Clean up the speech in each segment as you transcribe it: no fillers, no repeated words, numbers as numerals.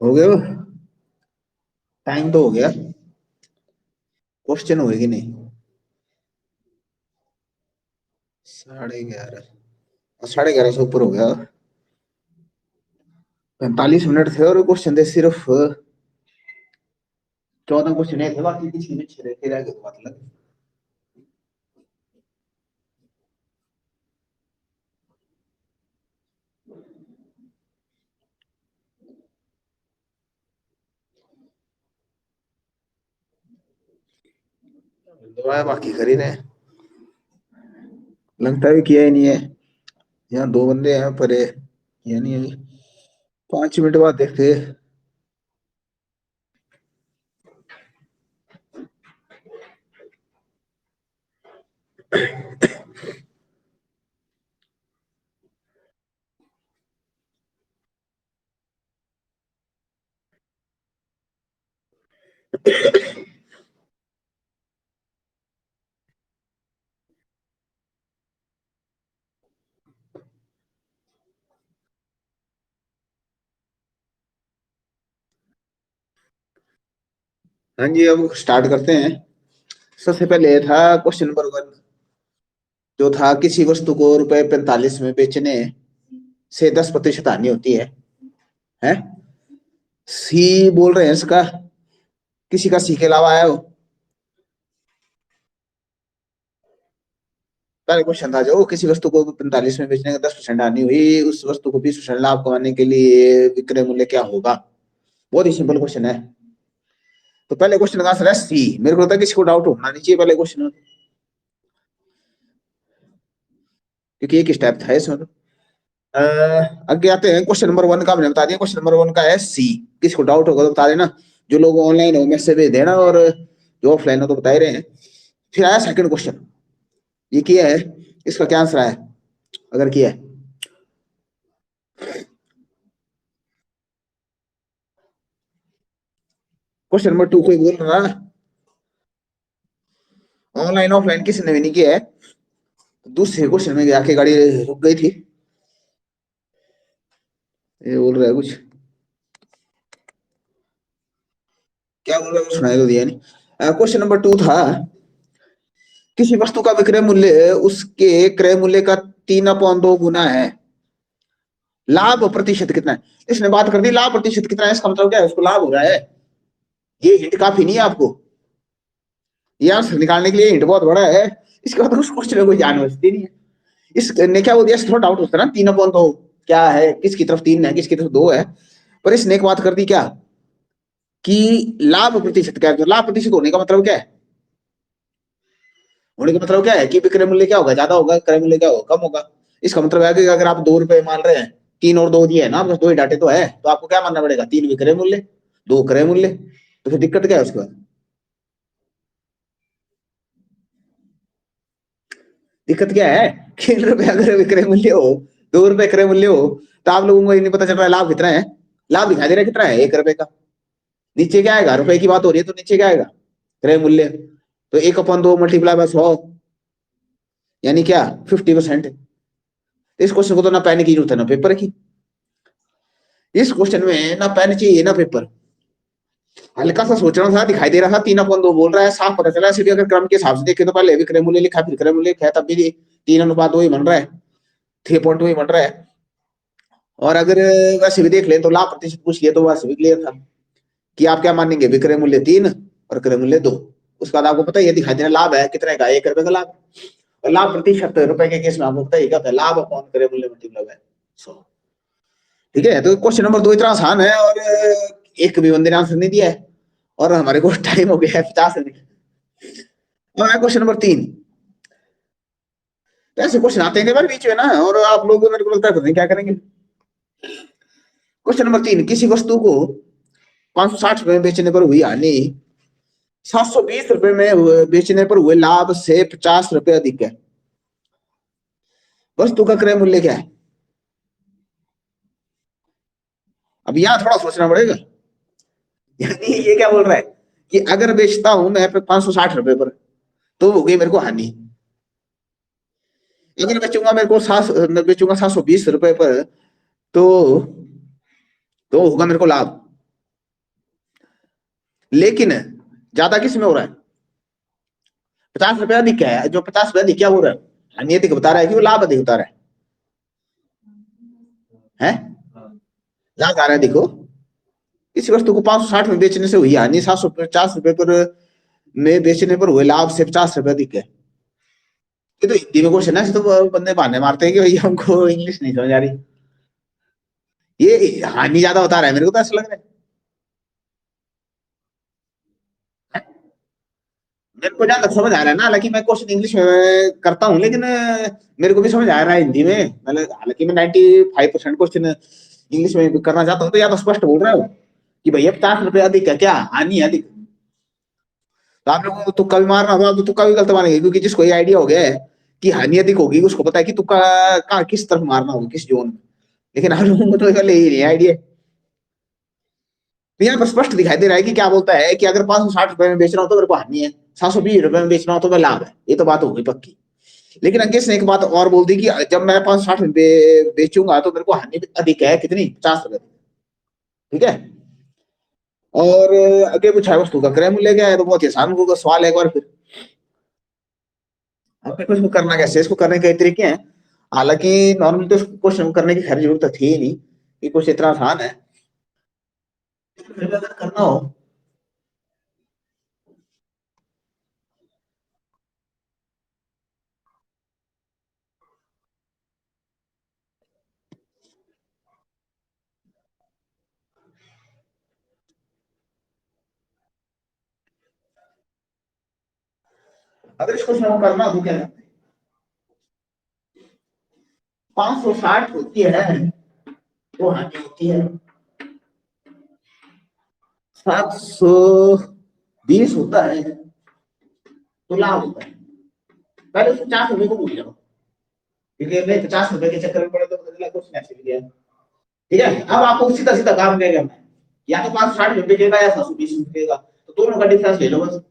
हो गया वो। टाइम तो हो गया। क्वेश्चन हुए कि नहीं? 11:30। 11:30 से ऊपर हो गया। 45 मिनट थे और क्वेश्चन थे सिर्फ 14 क्वेश्चन थे, बाकी किसी में छह रह गए तो मतलब। दुआ बाकी कर ही रहे हैं। लगता भी किया ही नहीं है। यहाँ दो बंदे हैं पर ये नहीं है। 5 मिनट बाद देखते हैं। हाँ जी, अब स्टार्ट करते हैं। सबसे पहले था क्वेश्चन नंबर 1, जो था किसी वस्तु को ₹45 में बेचने से 10% हानि होती है। सी बोल रहे हैं इसका, किसी का सी के अलावा आया हो। पहले क्वेश्चन था जो किसी वस्तु को 45 में बेचने का 10% हानि हुई, उस वस्तु को 20% लाभ कमाने के लिए विक्रय मूल्य क्या होगा। बहुत ही सिंपल क्वेश्चन है। तो पहले क्वेश्चन का आंसर है सी। मेरे को लगता है किसी को डाउट होना नहीं चाहिए पहले क्वेश्चन में, क्योंकि एक स्टेप था इसमें तो। आगे आते हैं क्वेश्चन नंबर 1 का। हमने बता दिया क्वेश्चन नंबर 1 का है सी। किसी को डाउट होगा तो बता देना। जो लोग ऑनलाइन हो मैसेज भेज देना, और जो ऑफलाइन हो तो बता ही रहे हैं। फिर आया सेकंड क्वेश्चन। ये किया है, इसका क्या आंसर आया अगर किया है? क्वेश्चन नंबर 2 कोई बोल रहा है ऑनलाइन ऑफलाइन किसी ने भी नहीं किया है। दूसरे क्वेश्चन में जाके गाड़ी रुक गई थी। ये बोल रहा है कुछ, क्या बोल रहा है सुनाई तो दिया नहीं। क्वेश्चन नंबर 2 था किसी वस्तु का विक्रय मूल्य उसके क्रय मूल्य का 3/2 गुना है। लाभ प्रतिशत कितना है? इसने बात कर दी लाभ प्रतिशत कितना है, इसका मतलब क्या है? उसको लाभ हो रहा है। ये हिंट काफी नहीं है आपको, ये आंसर निकालने के लिए हिंट बहुत बड़ा है। इसके बाद उस क्वेश्चन में कोई जान बचती नहीं है। इसने क्या बोल दिया, थोड़ा डाउट होता है ना, 3/2 क्या है, किसकी तरफ 3 है किसकी तरफ 2 है। पर इसने एक बात कर दी क्या, कि लाभ प्रतिशत क्या है। तो लाभ प्रतिशत होने का मतलब क्या है? होने का मतलब क्या है कि विक्रय मूल्य क्या होगा, ज्यादा होगा, क्रय मूल्य क्या होगा, कम होगा। इसका मतलब है कि अगर आप ₹2 मान रहे हैं, 3 और 2 दिए है ना, बस 2 ही डाटे तो है, तो आपको क्या मानना पड़ेगा, 3 विक्रय मूल्य 2 क्रय मूल्य। तो फिर दिक्कत क्या है उसके बाद? दिक्कत क्या है? ₹3 अगर विक्रय मूल्य हो, ₹2 क्रय मूल्य हो, तो आप लोगों को ये नहीं पता चल रहा है लाभ कितना है। लाभ दिखाई दे रहा है कितना है, ₹1 का। नीचे क्या आएगा, रुपए की बात हो रही है तो नीचे क्या आएगा, क्रय मूल्य। तो 1/2 मल्टीप्लाई बाय 100, यानी क्या, 50%। इस क्वेश्चन को तो ना पेन की जरूरत है ना पेपर की। इस क्वेश्चन में ना पेन चाहिए ना पेपर। हल्का सा सोचना था, दिखाई दे रहा था 3/2 बोल रहा है, साफ पता चला। ऐसे भी अगर क्रम के हिसाब से देखे तो पहले विक्रय मूल्य लिखा फिर क्रय मूल्य लिखा है, तब भी 3/2 ही बन रहा है, 3.2 ही बन रहा है। और अगर वैसे भी देख ले तो लाभ प्रतिशत पूछ लिया तो वैसे भी क्लियर था कि आप क्या मानेंगे, विक्रय मूल्य 3 और क्रय मूल्य 2। उसके बाद आपको पता है ये दिखाई देना लाभ है कितने का, ₹1 का लाभ। और लाभ प्रतिशत रुपए के केस में आपको पता है क्या होता है, लाभ अपॉन क्रय मूल्य मल्टीप्लाई बाय 100। ठीक है, तो क्वेश्चन नंबर 2 इतना आसान है, और एक भी बंदे ने आंसर नहीं दिया है, और हमारे को टाइम हो गया है 50 मिनट। और क्वेश्चन नंबर 3। तो ऐसे क्वेश्चन आते हैं बीच में ना, और आप लोग मेरे को लगता है पता नहीं क्या करेंगे। क्वेश्चन नंबर 3, किसी वस्तु को ₹560 में बेचने पर हुई हानि ₹720 में बेचने पर हुए लाभ से ₹50 अधिक है। वस्तु का क्रय मूल्य क्या है? अब यहाँ थोड़ा सोचना पड़ेगा। यानी ये क्या बोल रहा है कि अगर बेचता हूं मैं ₹560 पर, तो हो गई मेरे को हानि। अगर बेचूंगा मेरे को बेचूंगा ₹720 पर, तो होगा मेरे को लाभ। लेकिन ज्यादा किस में हो रहा है? 50 रुपए अधिक है, जो 50 रुपए अधिक क्या हो रहा है? हानि अधिक बता रहा है कि वो लाभ अधिक बता रहा है? लाभ आ रहा है देखो, इसी वस्तु को 560 में बेचने से हुई हानि 750 रुपए पर में बेचने पर हुए लाभ से 50 रुपए अधिक है। ये तो हिंदी में क्वेश्चन है, तो बंदे बहाने मारते हैं कि भाई हमको इंग्लिश नहीं समझ आ रही। ये हानि ज्यादा बता रहा है, मेरे को तो ऐसा लग रहा है। मेरे को जहां तक समझ आ रहा है ना, हालांकि मैं क्वेश्चन इंग्लिश में करता हूँ, लेकिन मेरे को भी समझ आ रहा है हिंदी में, मतलब हालांकि मैं 95% क्वेश्चन इंग्लिश में करना चाहता हूँ, तो या तो स्पष्ट बोल रहा हूँ कि भैया 50 रुपए अधिक है, क्या हानि है अधिक। तो आप लोगों को तुक्का भी मारना होगा, तो तुक्का भी गलत मारेंगे, क्योंकि जिसको ये आइडिया हो गया है कि हानि अधिक होगी, उसको पता है कि तुक्का कहाँ किस तरफ मारना होगा, किस जोन में। लेकिन आप लोगों को तो पहले यही नहीं आइडिया। तो यहाँ पर स्पष्ट दिखाई दे रहा है कि क्या बोलता है कि अगर 560 रुपए में बेच रहा हूँ तो मेरे को हानि है, 720 रुपए में बेच रहा हूँ तो मैं लाभ है। ये तो बात होगी पक्की। लेकिन अंकेश ने एक बात और बोल दी कि जब मैं 560 में बेचूंगा तो मेरे को हानि अधिक है, कितनी? 50 रुपए। ठीक है। और आगे पूछा है वस्तु का क्रय मूल्य क्या है, तो बहुत ही आसान होगा सवाल है एक बार फिर। आपने कुछ करना कैसे, इसको करने के कई तरीके हैं। हालांकि नॉर्मली तो क्वेश्चन करने की खैर जरूरत थी ही नहीं, ये कुछ इतना आसान है। फिर भी अगर करना हो, अगर इस क्वेश्चन को करना हो तो क्या करते हैं? 560 होती है तो हानि होती है, 720 होता है तो लाभ होता है। पहले 50 रुपए को भूल जाओ, क्योंकि मैं 50 रुपए के चक्कर में पड़े तो अगला क्वेश्चन ऐसे लिया है। ठीक है, अब आपको सीधा सीधा काम क्या करना है, या तो 560 रुपए का या 720 रुपए का, तो दोनों का डिफरेंस ले लो बस।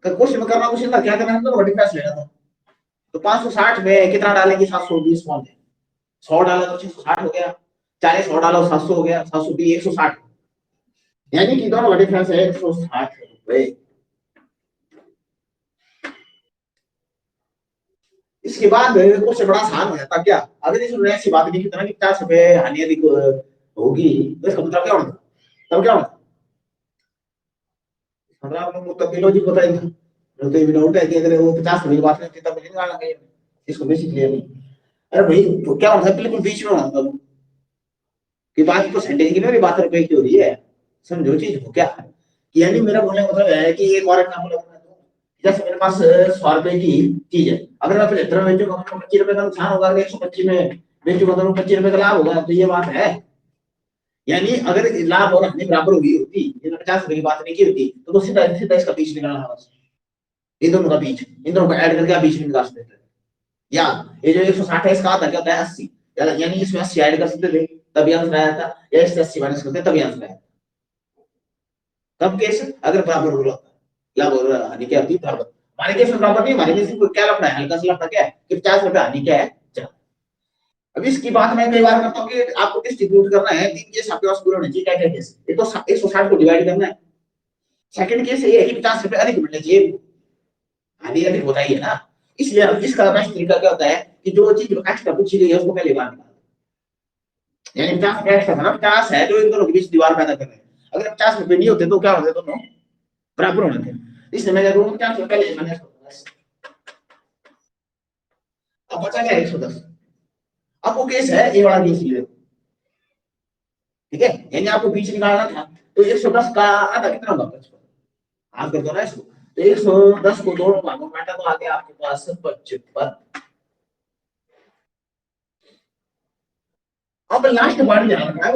क्वेश्चन में करना कुछ था, क्या करना है, दोनों का डिफरेंस लेना था। तो 560 में कितना डालेंगे, 720 कौन है, 100 डाला तो 660 हो गया, 40 और डालो 700 हो गया, 720 160, यानी कि दोनों का डिफरेंस है 160 रुपए। इसके बाद क्वेश्चन बड़ा आसान हो जाता क्या, अगर इसमें ऐसी बात नहीं कितना कि 50 रुपए हानि अधिक होगी, तो इसका मतलब क्या होना, तब क्या होना, मतलब आप लोगों को तब लॉजिक बताएगा। तो ये डाउट है कि अगर वो 50 रुपए की बात नहीं होती तब नहीं निकालेंगे इसको, बेसिकली नहीं। अरे भाई तो क्या होता है, बिल्कुल बीच में होना था कि बात परसेंटेज की ना, बात रुपए की हो रही है, समझो चीज को क्या है। यानी मेरा बोलने का मतलब है कि एक और एग्जाम्पल, जैसे मेरे पास 100 रुपए की चीज है, अगर मैं 75 में बेचूंगा तो 25 रुपए का नुकसान होगा, अगर 125 में बेचूंगा तो 25 रुपए का लाभ होगा, तो ये बात है। यानी अगर लाभ और हानि बराबर हुई होती, 50 रुपए की बात नहीं की होती, तो सीधा सीधा इसका बीच निकालना था, इन दोनों का बीच, इन दोनों को ऐड करके आप बीच में निकाल सकते थे। या ये जो 160 है इसका आधा क्या होता है, 80, यानी इसमें 80 ऐड कर सकते थे, तभी आंसर आया था, या इससे 80 माइनस करते तभी आंसर आया। तब केस अगर बराबर रूल होता है, लाभ और हानि क्या होती है बराबर। हमारे केस में बराबर नहीं, हमारे केस में क्या लफड़ा है, हल्का सा लफड़ा क्या है कि 50 रुपए हानि क्या है, चलो। अब इसकी बात मैं कई बार करता हूँ कि आपको डिस्ट्रीब्यूट करना है, 3 केस आपके पास पूरे होने चाहिए। क्या क्या केस, एक तो 160 को डिवाइड करना है, सेकंड केस ये है कि 50 रुपए अधिक मिलने चाहिए, हानि अधिक होता ही है ना। इसलिए इसका बेस्ट तरीका क्या होता है कि जो चीज एक्स्ट्रा पूछी गई है उसको पहले बार निकाल, यानी 50 रुपए एक्स्ट्रा था ना, 50 है जो इन दोनों के बीच दीवार पैदा कर रहे हैं, अगर 50 रुपए नहीं होते तो क्या होते, दोनों बराबर होने थे। इसलिए मैं क्या करूंगा, 50 रुपए पहले मैंने, अब बचा क्या 110। अब वो केस है, ये वाला केस ये, ठीक है, यानी आपको बीच निकालना था, तो 110 का आधा कितना होगा, 55, आप कर दो ना इसको, तो 110 को दोनों भागों में काटा तो आ गया आपके पास 55। अब लास्ट बार ध्यान रखना है,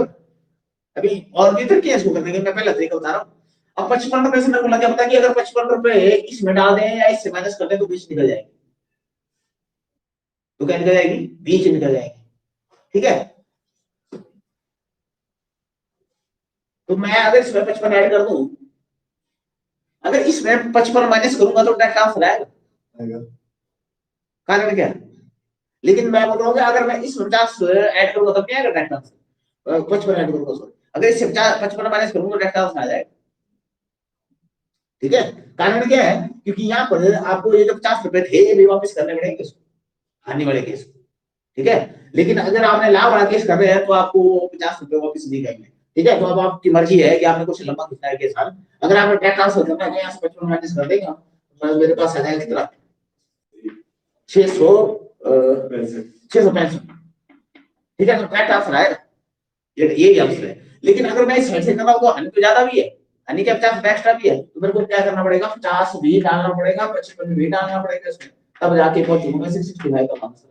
अभी और भी तरीके हैं इसको करने के, मैं पहले तरीका बता रहा हूँ। अब 55 रुपए से मेरे को लगा पता कि अगर 55 रुपए इसमें डाल दें या इससे माइनस कर दें तो बीच निकल जाएगी, तो क्या निकल जाएगी, बीच निकल जाएगी। ठीक है, तो मैं अगर इसमें 55 ऐड कर दूं, अगर इसमें 55 माइनस करूंगा तो डायरेक्ट आंसर आएगा, कारण क्या है। लेकिन मैं बोल रहा हूँ कि अगर मैं इसमें 50 ऐड करूंगा तो क्या आएगा डायरेक्ट आंसर, 55 ऐड करूंगा सॉरी, अगर इससे 55 माइनस करूंगा तो डायरेक्ट आंसर आ जाएगा। ठीक है, कारण क्या है, क्योंकि यहाँ पर आपको ये जो 50 रुपए थे ये भी वापस करने पड़ेंगे इसको, हानि वाले केस। ठीक है, लेकिन अगर आपने लाभ वाला केस कर रहे हैं तो आपको 50 रुपए वापस नहीं करेंगे। ठीक है, तो अब आपकी मर्जी है कि आपने कुछ लंबा खींचना है के साथ। अगर आपने डायरेक्ट ट्रांसफर करना है यहाँ से 55 माइनस कर देगा तो मेरे पास आ जाएगा कितना, 665। ठीक है, तो डायरेक्ट आंसर आएगा, यही आंसर है। लेकिन अगर मैं इस साइड से कर रहा हूँ तो हानि तो ज्यादा भी है, हानि के 50 एक्स्ट्रा भी है, तो मेरे को क्या करना पड़ेगा, 50 भी डालना पड़ेगा, 55 भी डालना पड़ेगा इसमें, तब जाके पहुंचूंगा 665 का आंसर।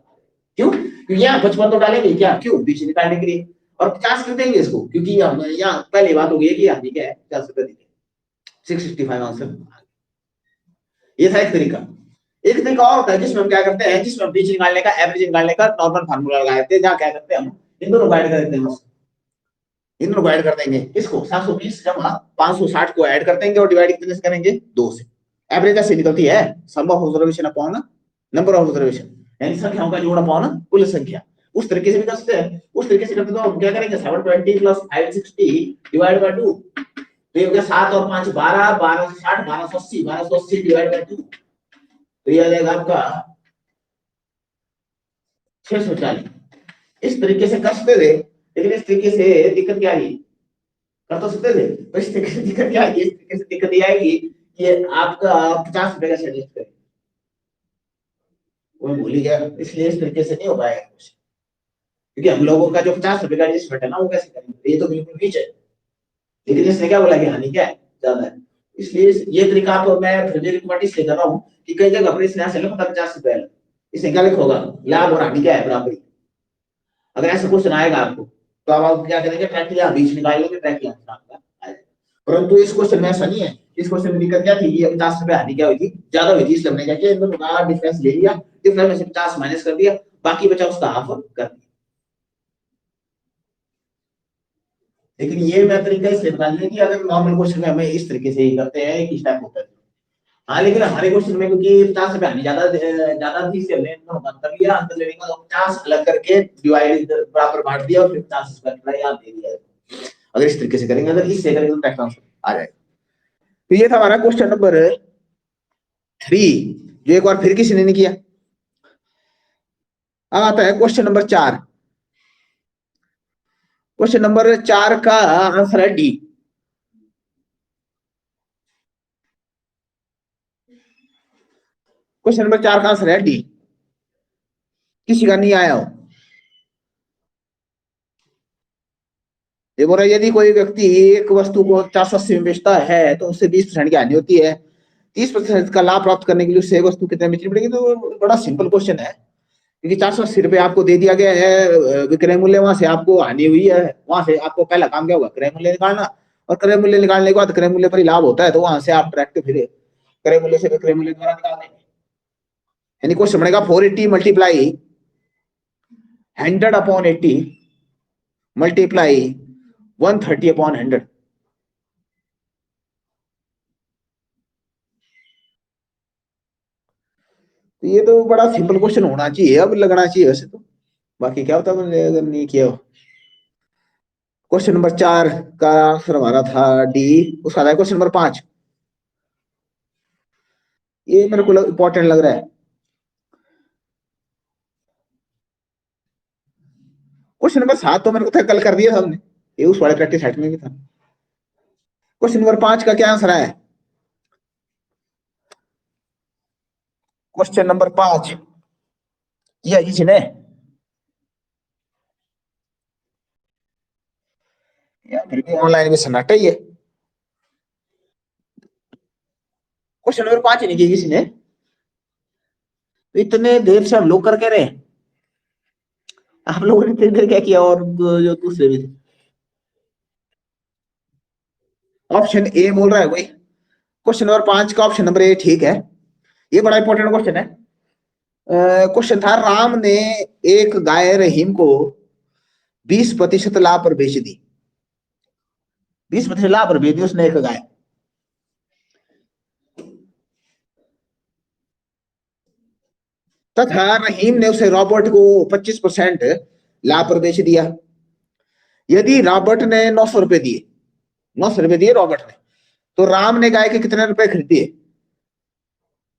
क्यों, क्योंकि यहाँ 55 तो डालेंगे क्या, क्यों, बीच निकालने के लिए, और 50 कर देंगे इसको, क्योंकि यहाँ पहली बात हो गई कि हानि क्या है, 50 रुपए देंगे, 665 आंसर। ये था एक तरीका। एक तरीका और होता है जिसमें हम क्या करते हैं, जिसमें हम बीच निकालने का, एवरेज निकालने का नॉर्मल फार्मूला लगाते हैं, जहाँ क्या करते हैं हम इन दोनों को ऐड कर देते हैं, इन दोनों को ऐड कर देंगे, इसको 720 जमा 560 को ऐड कर देंगे और डिवाइड कितने से करेंगे, 2 से। एवरेज ऐसे निकलती है, sum of observation upon number of observation, यानी संख्याओं का जोड़ अपॉन कुल संख्या। उस तरीके से भी कर सकते हैं, उस तरीके से करते तो हम क्या करेंगे, 720 प्लस 560 डिवाइड बाय 2, तो ये हो गया 7 और 5 12, 1260, 1280, 1280 डिवाइड बाय 2, तो ये आ जाएगा आपका 640। इस तरीके से कर सकते थे, लेकिन इस तरीके से दिक्कत क्या आई, कर तो सकते थे, तो इस तरीके से दिक्कत क्या आएगी, इस तरीके से दिक्कत ये आएगी कि आपका 50 रुपए का सजेस्ट करें, वो भूल ही गया, इसलिए इस तरीके से नहीं हो पाएगा कुछ, क्योंकि हम लोगों का जो 50 रुपए का एडजस्टमेंट है ना, वो कैसे करेंगे, ये तो बिल्कुल बीच है। लेकिन इसने क्या बोला कि हानि क्या है, ज्यादा है, इसलिए ये तरीका आप मैं फिर भी रिकमेंड इसलिए कर रहा हूँ कि कई जगह पर इसने ऐसे लिखा 50 रुपए, इसने क्या लिखा होगा, लाभ और हानि क्या है बराबर। अगर ऐसा क्वेश्चन आएगा आपको तो आप क्या करेंगे, ट्रैक लिया बीच निकाल लेंगे, ट्रैक लिया आपका आ जाएगा। परंतु इस क्वेश्चन में ऐसा नहीं है, इस क्वेश्चन में दिक्कत क्या थी कि 50 रुपए हानि क्या हुई थी, ज्यादा हुई थी, इसलिए हमने क्या किया, इन दोनों का डिफरेंस ले लिया, डिफरेंस में से 50 माइनस कर दिया, बाकी बचा उसका हाफ कर दिया। लेकिन ये मैं तरीका इसलिए बता दिया कि अगर नॉर्मल क्वेश्चन में हमें इस तरीके से ही करते हैं, एक स्टेप होता है। हाँ, लेकिन हमारे क्वेश्चन में क्योंकि 50 रुपए हानि ज्यादा थी, इसलिए हमने अंतर लिया, अंतर लेने के बाद 50 अलग करके डिवाइड बराबर बांट दिया और फिर 50 स्क्वायर याद दे दिया। अगर इस तरीके से करेंगे, अगर इससे करेंगे तो करेक्ट आंसर आ जाएगा। तो ये था हमारा क्वेश्चन नंबर 3, जो एक बार फिर किसी ने नहीं किया। अब आता है क्वेश्चन नंबर 4। क्वेश्चन नंबर 4 का आंसर है डी। क्वेश्चन नंबर 4 का आंसर है डी, किसी का नहीं आया हो। ये बोल रहा है यदि कोई व्यक्ति एक वस्तु को 480 में बेचता है तो उससे 20% की हानि होती है, 30% का लाभ प्राप्त करने के लिए उससे वस्तु कितने बेचनी पड़ेगी। तो बड़ा सिंपल क्वेश्चन है, क्योंकि 480 रुपए आपको दे दिया गया है विक्रय मूल्य, वहां से आपको हानि हुई है, वहां से आपको पहला काम क्या होगा, क्रय मूल्य निकालना, और क्रय मूल्य निकालने के बाद क्रय मूल्य पर ही लाभ होता है, तो वहां से आप डायरेक्ट फिर क्रय मूल्य से विक्रय मूल्य द्वारा निकाल देंगे। यानी क्वेश्चन बनेगा 480 मल्टीप्लाई 100/80 मल्टीप्लाई 130/100। तो ये तो बड़ा सिंपल क्वेश्चन होना चाहिए, अब लगना चाहिए वैसे तो, बाकी क्या होता है अगर नहीं किया हो। क्वेश्चन नंबर 4 का आंसर हमारा था डी। उसका था क्वेश्चन नंबर 5। ये मेरे को इंपॉर्टेंट लग रहा है। क्वेश्चन नंबर 7 तो मेरे को था कल कर दिया हमने, ये उस वाले प्रैक्टिस सेट में भी था। क्वेश्चन नंबर 5 का क्या आंसर है, क्वेश्चन नंबर 5 किया किसी ने, या फिर भी ऑनलाइन में सन्नाटा ही है। क्वेश्चन नंबर 5 ही नहीं किया किसी ने, तो इतने देर से हम लोग करके रहे, आप लोगों ने इतनी देर क्या किया, और जो दूसरे भी थे। ऑप्शन ए बोल रहा है कोई, क्वेश्चन नंबर 5 का ऑप्शन नंबर ए ठीक है। ये बड़ा इंपॉर्टेंट क्वेश्चन है। क्वेश्चन था, राम ने एक गाय रहीम को 20% लाभ पर बेच दी, 20% लाभ पर बेच दी उसने एक गाय, तथा रहीम ने उसे रॉबर्ट को 25% लाभ पर बेच दिया। यदि रॉबर्ट ने 900 रुपए दिए, 900 रुपए दिए रॉबर्ट ने, तो राम ने गाय के कितने रुपए खरीदी है?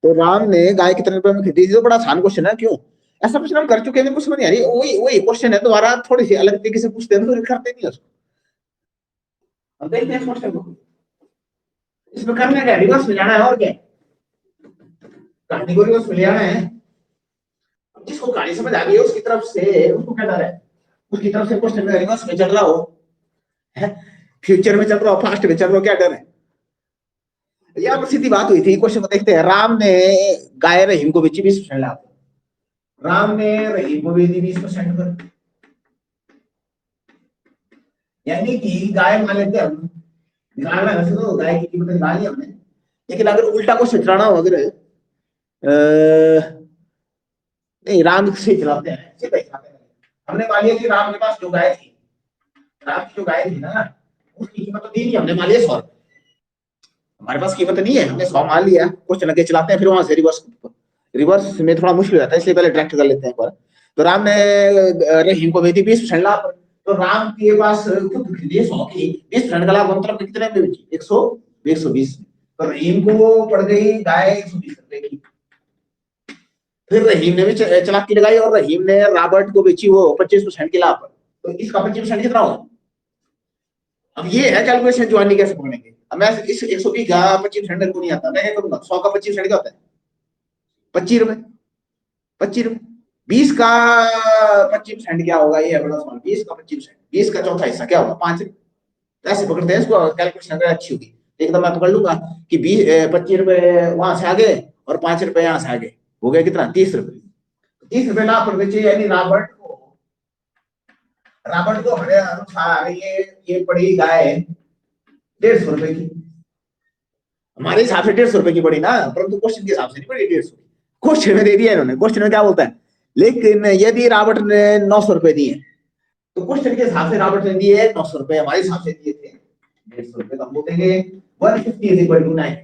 तो राम ने गाय कितने रुपए में खरीदी थी? तो बड़ा आसान क्वेश्चन है, क्यों? ऐसा प्रश्न हम कर चुके हैं, कुछ नहीं आ रही, वही वही क्वेश्चन है, दोबारा थोड़ी सी अलग तरीके से पूछते हैं तो फिर करते नहीं उसको। अब देखते हैं क्वेश्चन को, इसमें करने का रिवर्स में जाना है, और क्या कहानी को रिवर्स में ले आना है। जिसको कहानी समझ आ गई है उसकी तरफ से, उसको क्या डर है, उसकी तरफ से क्वेश्चन में रिवर्स में चल रहा हो, फ्यूचर में चल रहा हो, पास्ट में चल रहा हो, क्या डर है? यहाँ पर सीधी बात हुई थी, क्वेश्चन को देखते हैं। राम ने गाय रहीम को बेची 20% लाभ, राम ने रहीम को बेची 20% पर, यानी कि गाय मान लेते हैं हम, निकालना है वैसे तो गाय की कीमत निकाल ली हमने, लेकिन अगर उल्टा क्वेश्चन चलाना हो, अगर नहीं राम से चलाते हैं, सीधा चलाते हैं। हमने मान लिया कि राम के पास जो गाय थी, राम की जो गाय थी ना, उसकी कीमत तो दी नहीं हमने, मान लिया 100, हमारे पास कीमत नहीं है, हमने 100 मान लिया, क्वेश्चन आगे चलाते हैं, फिर वहां से रिवर्स, रिवर्स में थोड़ा मुश्किल हो जाता है, इसलिए पहले डायरेक्ट कर लेते हैं एक बार। तो राम ने रहीम को बेची 20% लाभ, तो राम के पास खुद खरीदी 100 की, 20% का लाभ मतलब कितने में बेची? 120। तो रहीम को पड़ गई गाय 120 रुपए की। फिर रहीम ने भी चालाकी लगाई और रहीम ने रॉबर्ट को बेची वो 25% के लाभ पर, तो इसका 25% कितना होगा? अब ये है कैलकुलेशन, ज्वानी कैसे पकड़ेंगे। अब मैं इस 120 का 25% को नहीं आता, मैं क्या करूंगा, 100 का 25% क्या होता है? 25 रुपए, 25 रुपए। 20 का 25% क्या होगा? ये है बड़ा सवाल। 20 का 25%, 20 का चौथा हिस्सा क्या होगा? 5। ऐसे पकड़ते हैं इसको, कैलकुलेशन अगर अच्छी होगी एकदम मैं पकड़ लूंगा कि 25 रुपए वहां से आगे और 5 रुपए यहाँ से आगे, हो गया कितना? 30 रुपए। 30 रुपए लाभ पर बेचे, यानी रॉबर्ट को हमारे अनुसार ये पड़ी गाय 150 रुपए की, हमारे हिसाब से 150 रुपए की पड़ी ना, परंतु क्वेश्चन के हिसाब से नहीं पड़ी 150। क्वेश्चन में दे दिया इन्होंने, क्वेश्चन में क्या बोलता है, लेकिन यदि रॉबर्ट ने 900 रुपए दिए, तो क्वेश्चन के हिसाब से रॉबर्ट ने दिए 900 रुपए, हमारे हिसाब से दिए थे 150 रुपए, तो हम बोलेंगे 150 इज इक्वल टू 9,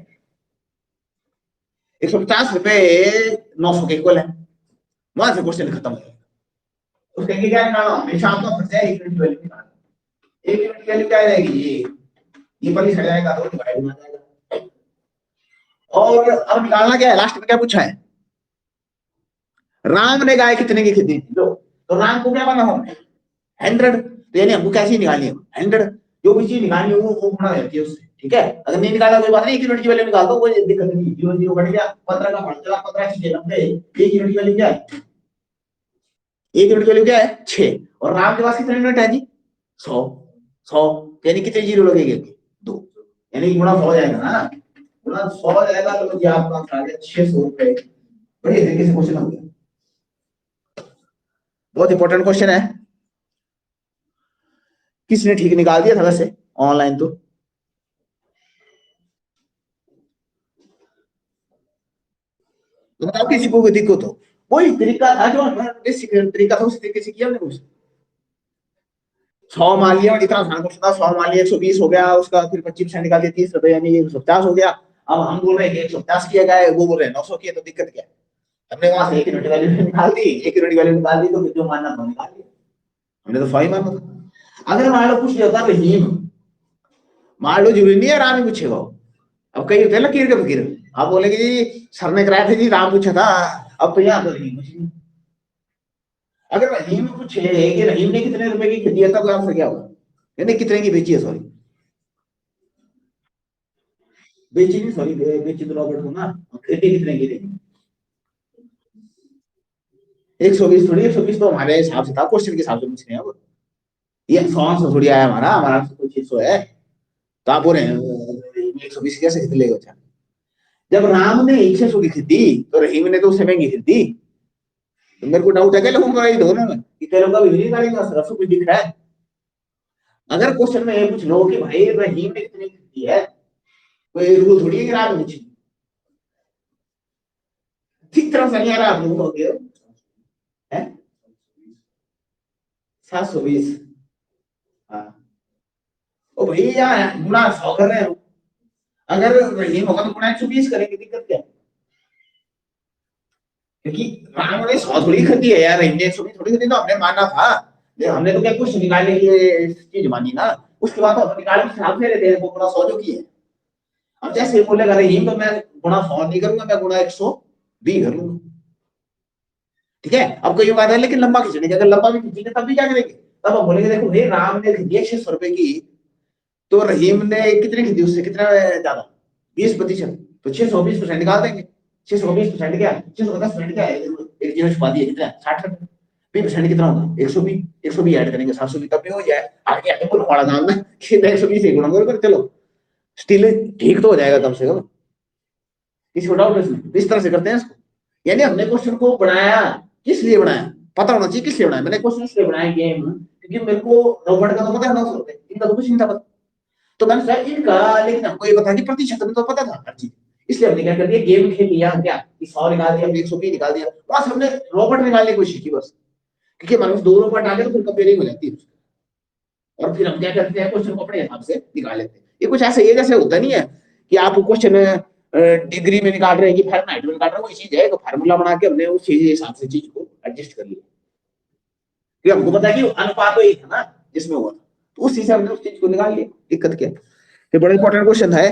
150 रुपए 900 के इक्वल है। वहां से क्वेश्चन खत्म हो गया। तो कहेंगे क्या निकालना, हमेशा आपका फंसा है एक यूनिट वैल्यू निकालना। एक यूनिट वैल्यू क्या रहेगी? ये पर ही हट जाएगा तो डिवाइड हो जाएगा। और अब निकालना क्या है, लास्ट में क्या पूछा है, राम ने गाय कितने की खरीदी थी? लो, तो राम को क्या बना हमने 100, तो यानी हमको कैसी निकालनी है 100, जो भी चीज निकालनी हो वो गुणा रहती है उससे, ठीक है। अगर नहीं निकाला कोई बात नहीं, एक यूनिट की वैल्यू निकाल दो, कोई दिक्कत नहीं, 0 0 कट गया, 15 का फल चला, 15 चीजें 90, एक यूनिट की वैल्यू क्या है? एक यूनिट की वैल्यू क्या है? 6। और राम के पास कितने यूनिट है जी? 100। 100 यानी कितने जीरो लगेंगे? 2, यानी गुणा 100 हो जाएगा ना, गुणा 100 हो जाएगा, तो जी आपका आंसर आ गया 600 रुपए। बढ़िया तरीके से क्वेश्चन हो गया, बहुत इंपॉर्टेंट क्वेश्चन है, किसने ठीक निकाल दिया था वैसे ऑनलाइन, तो बताओ किसी को कोई दिक्कत हो, वही तरीका था जो बेसिक तरीका था, उसी तरीके से किया मैंने। 100 मान लिया, इतना आसान क्वेश्चन था, 100 मान लिया, 120 हो गया, उसका फिर 25% निकाल दिया 30 रुपए, यानी 150 हो गया। अब हम बोल रहे हैं कि 150 किया गया है, वो बोल रहे हैं 900 किया, तो दिक्कत क्या है? हमने वहां से एक यूनिट वैल्यू निकाल दी, एक यूनिट वैल्यू निकाल दी, तो जो मानना था निकाल लिया, हमने तो 100 ही माना था। अगर मान लो पूछ लिया होता रहीम, मान लो जरूरी नहीं है राम ही पूछेगा, अब कई होते हैं लकीर के फकीर, आप बोलेंगे जी सर ने कराया था जी, राम पूछा था, अब तो यहाँ तो रहीम पूछी। अगर रहीम पूछे कि रहीम ने कितने रुपए की खरीदी है, तब आंसर क्या होगा, यानी कितने की बेची है, सॉरी बेची नहीं, सॉरी बेची तो रॉबर्ट को ना, खरीदी कितने की थी? 120 थोड़ी, 120 तो हमारे हिसाब से था, क्वेश्चन के हिसाब से पूछ रहे हैं अब, ये 100 थोड़ी आया हमारा, हमारा तो 600 है, तो आप बोल रहे हैं 120 कैसे खरीद लेगा अच्छा? जब राम ने 600 की खरीदी, तो रहीम ने तो उससे महंगी खरीदी, तो मेरे को डाउट है कि लोगों का, दोनों में कि कई लोग का भी नहीं निकालेंगे, सिर्फ कुछ दिख रहा है। अगर क्वेश्चन में ये पूछ लो कि भाई रहीम ने कितनी खरीदी है, कोई रूल थोड़ी है कि राम ने, ठीक तरह से नहीं आ रहा आप लोगों को, है 720, हाँ ओ भैया गुणा 100 कर रहे हो, अगर रहीम होगा तो गुणा 120 करेंगे, दिक्कत क्या है? क्योंकि राम ने 100 थोड़ी खरीदी है यार, रहीम ने 120 थोड़ी खरीदी, तो हमने माना था हमने तो क्या कुछ निकालने के लिए चीज मानी ना, उसके बाद तो हम निकाल के हिसाब से रहते हैं वो गुणा 100 जो की है। अब जैसे बोलेगा रहीम तो मैं गुणा 100 नहीं करूंगा, मैं गुणा 120 कर लूंगा। ठीक है, अब कोई बात है लेकिन लंबा खींचने की, अगर लंबा भी खींचेंगे तब भी क्या करेंगे, तब हम बोलेंगे देखो भाई राम ने खींची 600 रुपए की, तो रहीम ने कितने खींची, उससे कितना ज्यादा 20%, तो 620% निकाल देंगे। 620% क्या, 610% क्या है, एक जीरो छुपा दिए, कितना 60 रुपए, 20% कितना होगा 120, 120 ऐड करेंगे 720, तब भी हो जाए। आगे आगे बोलो बड़ा काम ना कि 120 से गुणा करो, चलो स्टिल ठीक तो हो जाएगा कम से कम, किसी को डाउट इसमें, इस तरह से करते हैं इसको। यानी हमने क्वेश्चन को बनाया, किस लिए बनाया, पता होना चाहिए किस लिए बनाया। मैंने क्वेश्चन इसलिए बनाया गेम, क्योंकि मेरे को रोबोट का तो पता है 900 रुपए, इनका तो कुछ नहीं था पता, तो मैंने सोचा इनका, लेकिन हमको ये पता कि प्रतिशत में तो पता था हर चीज, इसलिए हमने क्या कर दिया, गेम खेल लिया क्या कि 100 निकाल दिया, 120 निकाल दिया, बस हमने रोबोट निकालने की कोशिश की बस, क्योंकि हमारे पास 2 रोबोट आ गए तो फिर कंपेयरिंग हो जाती है, और फिर हम क्या करते हैं क्वेश्चन को अपने हिसाब से निकाल लेते हैं। ये कुछ ऐसे, ये जैसे होता नहीं है कि आप क्वेश्चन डिग्री में निकाल रहे हैं कि फारेनहाइट में निकाल रहे हैं, वही चीज है, एक फार्मूला बना के हमने उस चीज के हिसाब से चीज को एडजस्ट कर लिया, क्योंकि हमको पता है कि अनुपात तो एक था ना जिसमें हुआ था, तो उस हिसाब से हमने उस चीज को निकाल लिया। दिक्कत क्या है, ये बड़ा इंपॉर्टेंट क्वेश्चन है।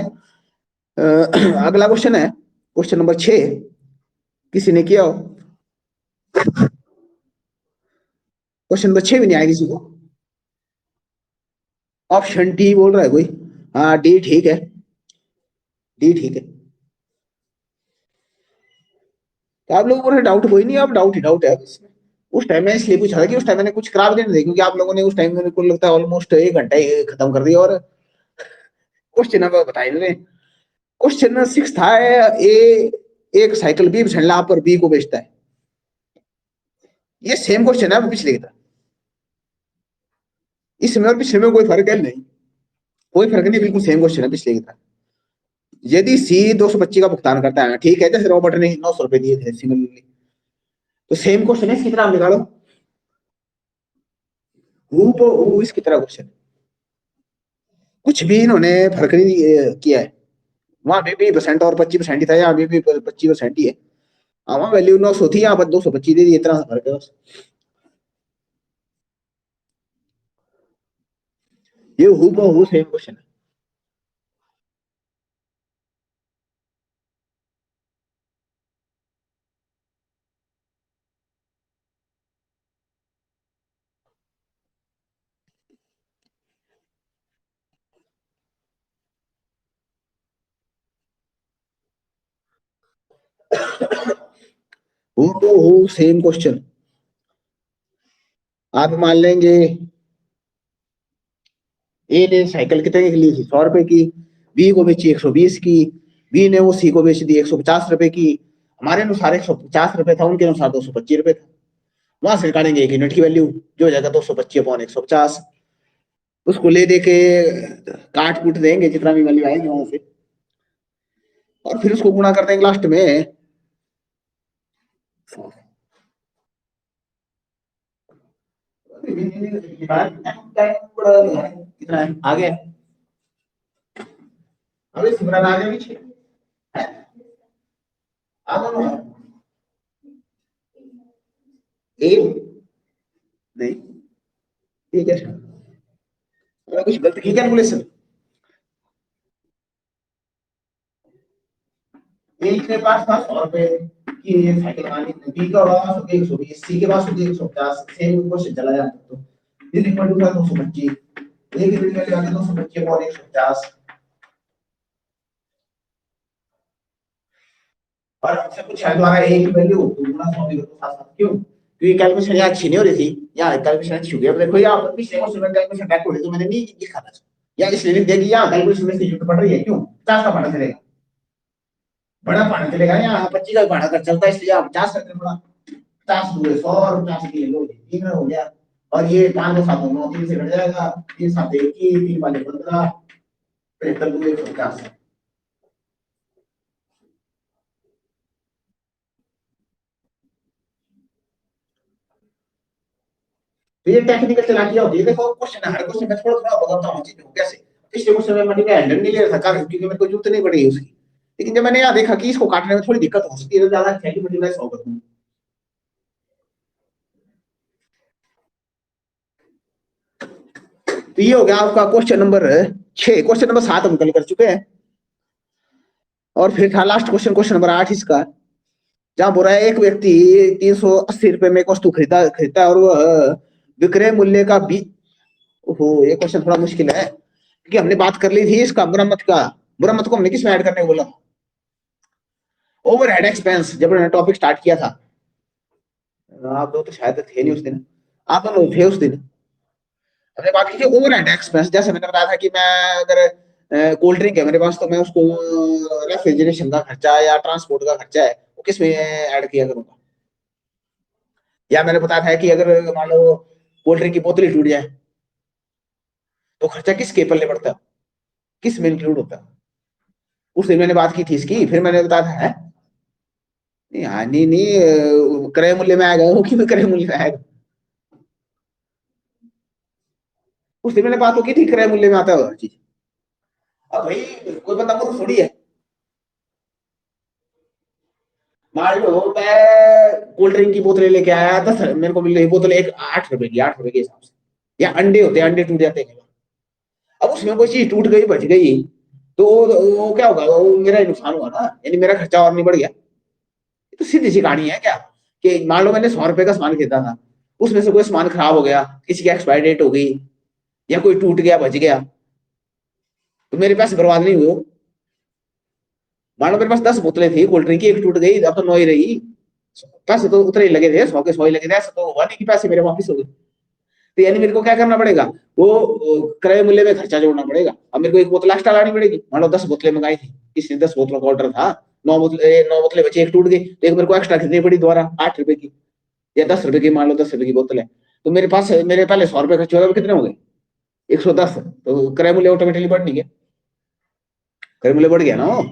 अगला क्वेश्चन है क्वेश्चन नंबर 6, किसी ने किया हो, क्वेश्चन नंबर 6 भी नहीं आया किसी को, ऑप्शन डी बोल रहा है कोई, हाँ डी ठीक है, डी ठीक है। तो आप लोगों को डाउट कोई नहीं, आप डाउट ही डाउट है इसमें। उस टाइम मैंने इसलिए पूछा था कि उस टाइम मैंने कुछ करा भी नहीं था, क्योंकि आप लोगों ने उस टाइम मेरे को लगता है ऑलमोस्ट 1 घंटा ही खत्म कर दिया, और क्वेश्चन अब बताए नहीं। क्वेश्चन 6 था, ए एक साइकिल बी झंडा पर बी को बेचता है, ये सेम क्वेश्चन है पिछले की तरह, इसमें और पिछले में कोई फर्क है नहीं, कोई फर्क नहीं, बिल्कुल सेम क्वेश्चन है पिछले की तरह। यदि सी 225 का भुगतान करता है, ठीक है, जैसे रॉबर्ट ने 900 रुपए दिए थे सिमिलरली, तो सेम क्वेश्चन है, इसकी तरह निकालो, इसकी तरह क्वेश्चन, कुछ भी इन्होंने फर्क नहीं किया है, वहां भी 20% और 25% ही था, यहाँ भी 25% ही है, वहां वैल्यू 900 थी, यहाँ पर 225 दे दी, इतना सा फर्क है बस। ये हु सेम क्वेश्चन है। हु सेम क्वेश्चन, आप मान लेंगे ए ने साइकिल कितने की ली थी, 100 रुपए की, बी को बेची 120 की, बी ने वो सी को बेच दी 150 रुपए की, हमारे अनुसार 150 रुपए था, उनके अनुसार 225 रुपए था, वहां से निकालेंगे एक यूनिट की वैल्यू, जो हो जाएगा 225/150, उसको ले दे के काट कूट देंगे जितना भी वैल्यू आएगी वहां से, और फिर उसको गुणा कर देंगे लास्ट में। कितना है आगे, अभी सिमरन आगे पीछे है, आगे ए नहीं, ठीक है, कुछ गलत की कैलकुलेशन, ए के पास था 100 रुपए की ये साइकिल वाली, बी का पास होगी 120, सी के पास होगी 150, सेम क्वेश्चन चला जाता तो ये इक्वल टू था 225, ए की वैल्यू आ गई 225 और 150, और हमसे पूछा है द्वारा ए की वैल्यू तो गुना 100 भी तो साथ साथ, क्यों, क्योंकि कैलकुलेशन यहाँ अच्छी नहीं हो रही थी, यहाँ कैलकुलेशन अच्छी हो गई। अब देखो यहाँ पर पिछले क्वेश्चन में कैलकुलेशन बैक हो रही, तो मैंने नहीं लिखा था, या इसलिए लिख दिया कि यहाँ कैलकुलेशन में से पड़ रही है, क्यों 50 का पढ़ा चलेगा, बड़ा पढ़ा चलेगा, यहाँ 25 का पढ़ा कर चलता है, इसलिए आप 50 करके पढ़ा, 50 दूर 100 और 50 की लो 3 हो गया, और ये 5 के साथ 9 3 से कट जाएगा, 3 7 21, 3 वाले 15, 75 दूर 150, तो ये टेक्निकल चलाकियां होती है। देखो क्वेश्चन हर क्वेश्चन में थोड़ा थोड़ा बताता हूँ चीजों को कैसे, पिछले क्वेश्चन में मैंने हैंडल नहीं ले रहा था क्योंकि मेरे को जरूरत नहीं पड़ी उसकी, लेकिन जब मैंने यहाँ देखा कि इसको काटने में थोड़ी दिक्कत हो सकती है, तो ज्यादा अच्छा है कि मल्टीप्लाई 100 कर दूं। तो ये हो गया आपका क्वेश्चन नंबर 6। क्वेश्चन नंबर 7 हम कल कर चुके हैं, और फिर था लास्ट क्वेश्चन, क्वेश्चन नंबर 8 इसका, जहां बोल रहा है एक व्यक्ति 380 रुपए में एक वस्तु खरीदा खरीदता है और वह विक्रय मूल्य का ओहो, ये क्वेश्चन थोड़ा मुश्किल है, क्योंकि हमने बात कर ली थी इसका मुरम्मत का। मुरम्मत को हमने किस में ऐड करने को बोला? ओवरहेड एक्सपेंस, जब मैंने टॉपिक स्टार्ट किया था। आप लोग तो शायद थे नहीं उस दिन, आप लोग थे उस दिन। हमने बात की थी ओवरहेड एक्सपेंस। जैसे मैंने बताया था कि मैं अगर कोल्ड ड्रिंक है मेरे पास, तो मैं उसको रेफ्रिजरेशन का खर्चा या ट्रांसपोर्ट का खर्चा है वो किस में ऐड किया करूंगा। या मैंने बताया था कि अगर मान लो कोल्ड ड्रिंक की बोतल ही टूट जाए तो खर्चा किसके पल्ले पड़ता है, किस में इंक्लूड होता है? उस दिन मैंने बात की थी इसकी, फिर मैंने बताया था है नहीं, हाँ, नहीं नहीं, क्रय मूल्य में आएगा वो, क्यों क्रय मूल्य में आएगा? उस दिन मैंने बात तो की थी क्रय मूल्य में आता है हर चीज। अब भाई कोई बंदा मूर्ख थोड़ी है। मान लो मैं कोल्ड ड्रिंक की बोतलें लेके आया 10, मेरे को मिल रही बोतल एक 8 रुपए की, 8 रुपए के हिसाब से। या अंडे होते हैं, अंडे टूट जाते हैं। अब उसमें कोई चीज टूट गई, बच गई, तो वो क्या होगा, वो मेरा ही नुकसान हुआ ना, यानी मेरा खर्चा और नहीं बढ़ गया। तो सीधी सी कहानी है क्या, कि मान लो मैंने 100 रुपए का सामान खरीदा था, उसमें से कोई सामान खराब हो गया, किसी की एक्सपायरी डेट हो गई, या कोई टूट गया, बच गया, तो मेरे पैसे बर्बाद नहीं हुए। मान लो मेरे पास 10 बोतलें थी कोल्ड ड्रिंक की, एक टूट गई, अब तो 9 ही रही, पैसे तो उतरे ही लगे थे, 100 के 100 ही लगे थे, ऐसा तो हुआ नहीं कि पैसे मेरे वापिस हो गए। तो यानी मेरे को क्या करना पड़ेगा, वो क्रय मूल्य में खर्चा जोड़ना पड़ेगा। अब मेरे को एक बोतल एक्स्ट्रा लानी पड़ेगी। मान लो 10 बोतलें मंगाई थी, किसी ने 10 बोतलों का ऑर्डर था, 9 बोतलें बची, एक टूट गई, तो एक मेरे को एक्स्ट्रा खरीदनी पड़ी दोबारा 8 रुपए की, या 10 रुपए की, मान लो 10 रुपए की बोतल है, तो मेरे पास मेरे पहले 100 रुपए खर्च हुआ, कितने हो गए? 110। तो क्रय मूल्य ऑटोमेटिकली बढ़ नहीं गया, क्रय मूल्य बढ़ गया ना वो।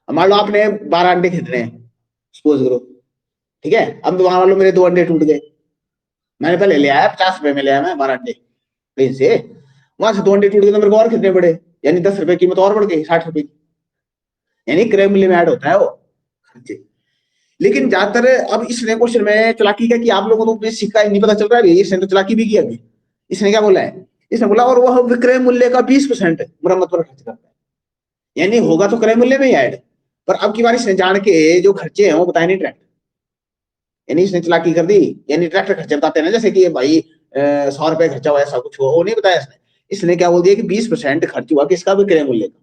अब मान लो आपने 12 अंडे खरीदने हैं, सपोज करो, ठीक है। अब मान लो मेरे 2 अंडे टूट गए, मैंने पहले ले आया 50 रुपए में, ले आया मैं 12 अंडे कहीं से, वहां से 2 अंडे टूट गए तो मेरे को और कितने पड़े, यानी 10 रुपए कीमत और बढ़ गई 60 रुपए की, यानी क्रय मूल्य में ऐड होता है वो खर्चे। लेकिन ज्यादातर अब इसने क्वेश्चन में चालाकी क्या की, आप लोगों को बेसिक का नहीं पता चल रहा है, इसने तो चालाकी भी किया। इसने क्या बोला है, इसने बोला और वह विक्रय मूल्य का 20% मरम्मत पर खर्च करता है, यानी होगा तो क्रय मूल्य में ही ऐड। पर अब की बार इसने जान के जो खर्चे हैं वो बताए नहीं डायरेक्ट, यानी इसने चालाकी कर दी, यानी डायरेक्ट खर्चे बताते हैं ना, जैसे कि भाई 100 रुपए खर्चा हुआ, ऐसा कुछ हुआ, वो नहीं बताया इसने। इसने क्या बोल दिया कि 20% खर्च हुआ किसका, विक्रय मूल्य का।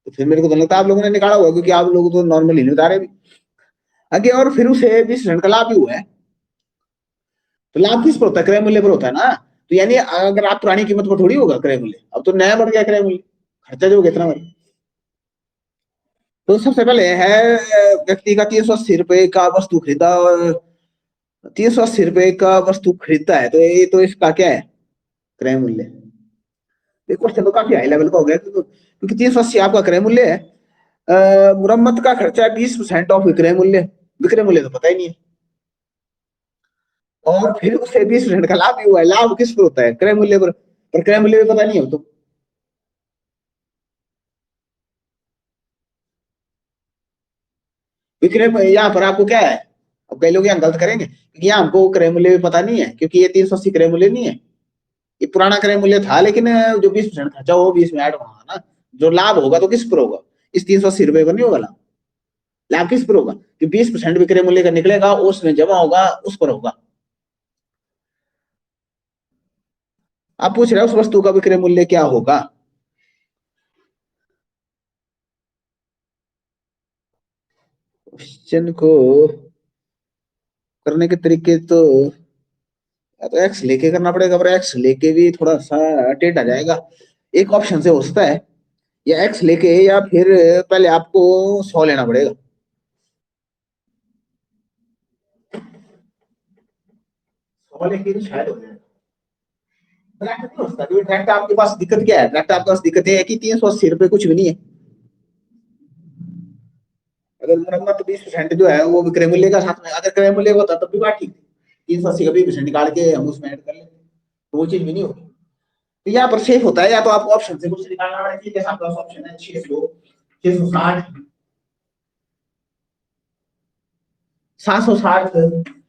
तो फिर मेरे को तो लगता है आप लोगों ने निकाला हुआ, क्योंकि आप लोग तो नॉर्मली नहीं बता रहे भी आगे। और फिर उसे 20% का लाभ भी हुआ है, तो लाभ किस पर होता है, क्रय मूल्य पर होता है ना। तो यानी अगर आप पुरानी कीमत पर थोड़ी होगा क्रय मूल्य, अब तो नया बढ़ गया क्रय मूल्य, खर्चा जो कितना बढ़। तो सबसे पहले है व्यक्ति का 380 रुपए का वस्तु खरीदा, और 380 रुपए का वस्तु खरीदता है, तो ये तो इसका क्या है, क्रय मूल्य। ये क्वेश्चन तो काफी हाई लेवल का हो गया, क्योंकि 380 आपका क्रय मूल्य है, मुरम्मत का खर्चा है 20% ऑफ विक्रय मूल्य, विक्रय मूल्य तो पता ही नहीं है, और फिर उसे 20% का लाभ भी हुआ है। लाभ किस पर होता है, क्रय मूल्य पर क्रय मूल्य भी पता नहीं है तो। विक्रय यहाँ पर आपको क्या है, अब कई लोग यहाँ गलत करेंगे, क्योंकि यहाँ हमको क्रय मूल्य भी पता नहीं है, क्योंकि ये 380 क्रय मूल्य नहीं है, ये पुराना क्रय मूल्य था, लेकिन जो 20% खर्चा वो 20 में ऐड होगा ना। जो लाभ होगा तो किस पर होगा, इस 380 रुपए पर नहीं होगा लाभ। लाभ किस पर होगा, कि 20% विक्रय मूल्य का निकलेगा, उसमें जमा होगा, उस पर होगा। आप पूछ रहे हो उस वस्तु का विक्रय मूल्य क्या होगा। क्वेश्चन को करने के तरीके तो, या तो एक्स लेके करना पड़ेगा, पर एक्स लेके भी थोड़ा सा टेढ़ा जाएगा। एक ऑप्शन से हो सकता है, या एक्स लेके, या फिर पहले आपको 100 लेना पड़ेगा। 100 लेके भी शायद हो जाएगा। डायरेक्ट नहीं हो सकता, क्योंकि डायरेक्ट आपके पास दिक्कत क्या है, डायरेक्ट आपके पास दिक्कत ये है कि 380 रुपए कुछ भी नहीं है। अगर मुरम्मत 20% जो है वो विक्रय मूल्य का साथ में, अगर क्रय मूल्य होता तब भी बात ठीक थी, 380 का 20% निकाल के हम उसमें ऐड कर लेते, तो वो चीज भी नहीं होगी। तो यहाँ पर सेफ होता है, या तो आपको ऑप्शन से कुछ निकालना पड़ेगा, जैसे आपका ऑप्शन है 600, 660, 760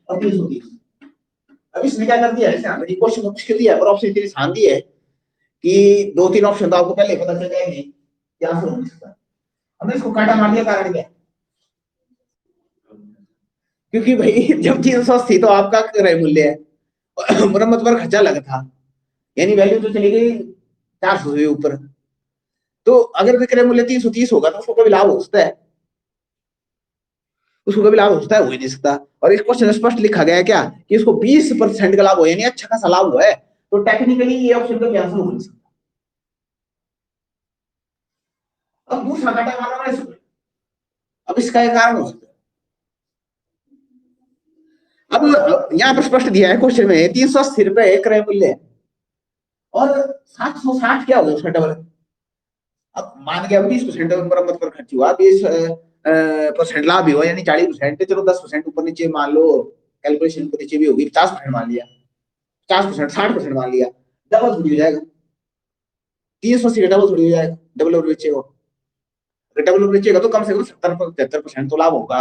और 330। अब इसने क्या कर दिया है, क्वेश्चन मुश्किल दिया है पर ऑप्शन इतनी आसान दी है कि 2-3 ऑप्शन तो आपको पहले पता चल जाएंगे क्या आंसर हो सकता है। हमने इसको काटा मार दिया, कारण क्या? क्योंकि भाई जब 380 तो आपका क्रय मूल्य है, मरम्मत पर खर्चा लगा था, यानी वैल्यू तो चली गई 400 से ऊपर। तो अगर विक्रय मूल्य 330 होगा तो उसको कभी लाभ हो सकता है? उसको कभी लाभ हो सकता है? हो ही नहीं सकता। और इस क्वेश्चन में स्पष्ट लिखा गया है क्या कि इसको 20% का लाभ हो, यानी अच्छा खासा लाभ हुआ है, तो टेक्निकली ये ऑप्शन का आंसर हो नहीं सकता। अब दूसरा घाटा माना है इसमें, अब इसका एक कारण हो सकता है। अब यहाँ पर स्पष्ट दिया है क्वेश्चन में 380 रुपए क्रय मूल्य है और 760 क्या होगा उसका डबल। अब मान के 20% मरम्मत पर खर्च हुआ, 20% लाभ भी हुआ, यानी 40%, चलो 10% ऊपर नीचे मान लो, कैलकुलेशन ऊपर नीचे भी होगी, 50% मान लिया, 50%, 60% मान लिया, डबल थोड़ी हो जाएगा? 380 का डबल थोड़ी हो जाएगा, डबल और बेचेगा, अगर डबल और बेचेगा तो कम से कम 70-73% तो लाभ होगा।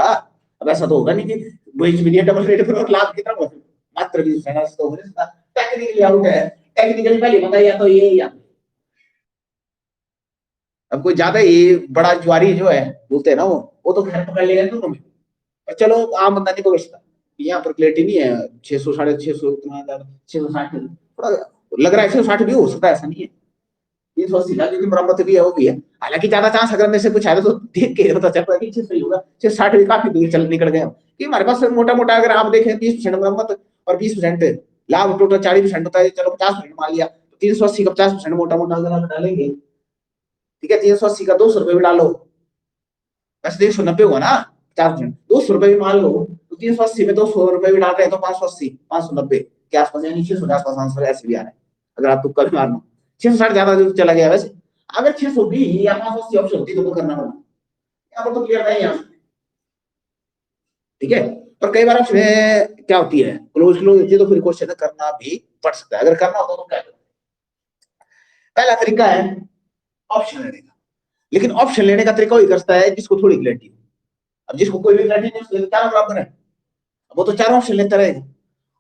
अब ऐसा तो होगा नहीं कि बेच भी दिया डबल रेट पर और लाभ कितना होगा, मात्र 20%, तो हो नहीं सकता। टेक्निकली आउट है, टेक्निकली पहले बताइए तो ये या अब कोई ज्यादा ही बड़ा जुआरी जो है बोलते हैं ना, वो तो खैर पकड़ लेगा दोनों में, पर चलो आम बंदा नहीं पकड़ सकता। यहाँ पर क्लैरिटी नहीं है, 600, 650, इतना 660 थोड़ा लग रहा है, 160 भी हो सकता है, ऐसा नहीं है। 380 का क्योंकि मरम्मत भी है, वो भी है, हालांकि ज्यादा चांस अगर मेरे से कुछ है तो देख के पता चल रहा है कि 600 ही होगा। 660 भी काफी दूर चल निकल गए हम, कि हमारे पास मोटा मोटा अगर आप देखें 20% मरम्मत और 20% लाभ, टोटल 40% होता है, चलो 50% मान लिया, तो 380 का 50% मोटा मोटा अगर आप डालेंगे, ठीक है, 380 का 200 रुपए भी डालो, वैसे 190 हुआ ना, 50%, 200 रुपए भी मान लो, तो 380 में 200 रुपए भी डाल रहे हैं तो 580, 590 के आसपास, यानी 600 के आसपास आंसर ऐसे भी आ रहा है, अगर आप तुक्का भी मारना। 660 ज्यादा दूर चला गया वैसे, अगर 620 या 580 ऑप्शन होती तो वो करना होगा, यहाँ पर तो क्लियर नहीं है, ठीक है। पर कई बार ऑप्शन क्या होती है, क्लोज क्लोज होती है, तो फिर क्वेश्चन करना भी पड़ सकता है, अगर करना होता तो क्या करते। पहला तरीका है ऑप्शन लेने का, लेकिन ऑप्शन लेने का तरीका वही करता है जिसको थोड़ी क्लैरिटी हो। अब जिसको कोई भी क्लैरिटी नहीं, उसके क्या बराबर है, वो तो 4 ऑप्शन लेता रहेगा।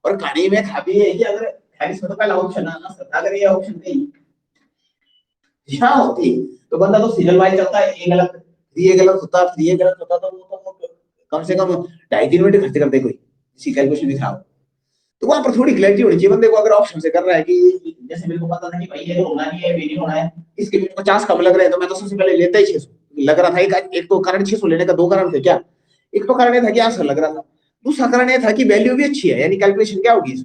और कहानी में खाबी है कि अगर हैरिस में तो पहला ऑप्शन आना सकता, अगर ये ऑप्शन नहीं यहाँ होती तो बंदा तो सीरियल वाइज चलता है, ये गलत, ये गलत होता, फिर ये गलत होता, तो वो तो कम से कम 2.5-3 मिनट खर्च करते कोई इसी कैलकुलेशन भी खराब। तो वहां पर थोड़ी क्लैरिटी होनी चाहिए बंदे को, अगर ऑप्शन से कर रहा है कि जैसे मेरे को पता था कि भाई ये तो होना नहीं है, नहीं होना है, इसके बीच 50 कम लग रहे हैं, तो मैं तो सबसे पहले लेता ही 600 लग रहा था। एक तो कारण 600 लेने का 2 कारण थे क्या, एक तो कारण ये था कि आंसर लग रहा था, दूसरा कारण ये था कि वैल्यू भी अच्छी है, यानी कैलकुलेशन क्या होगी,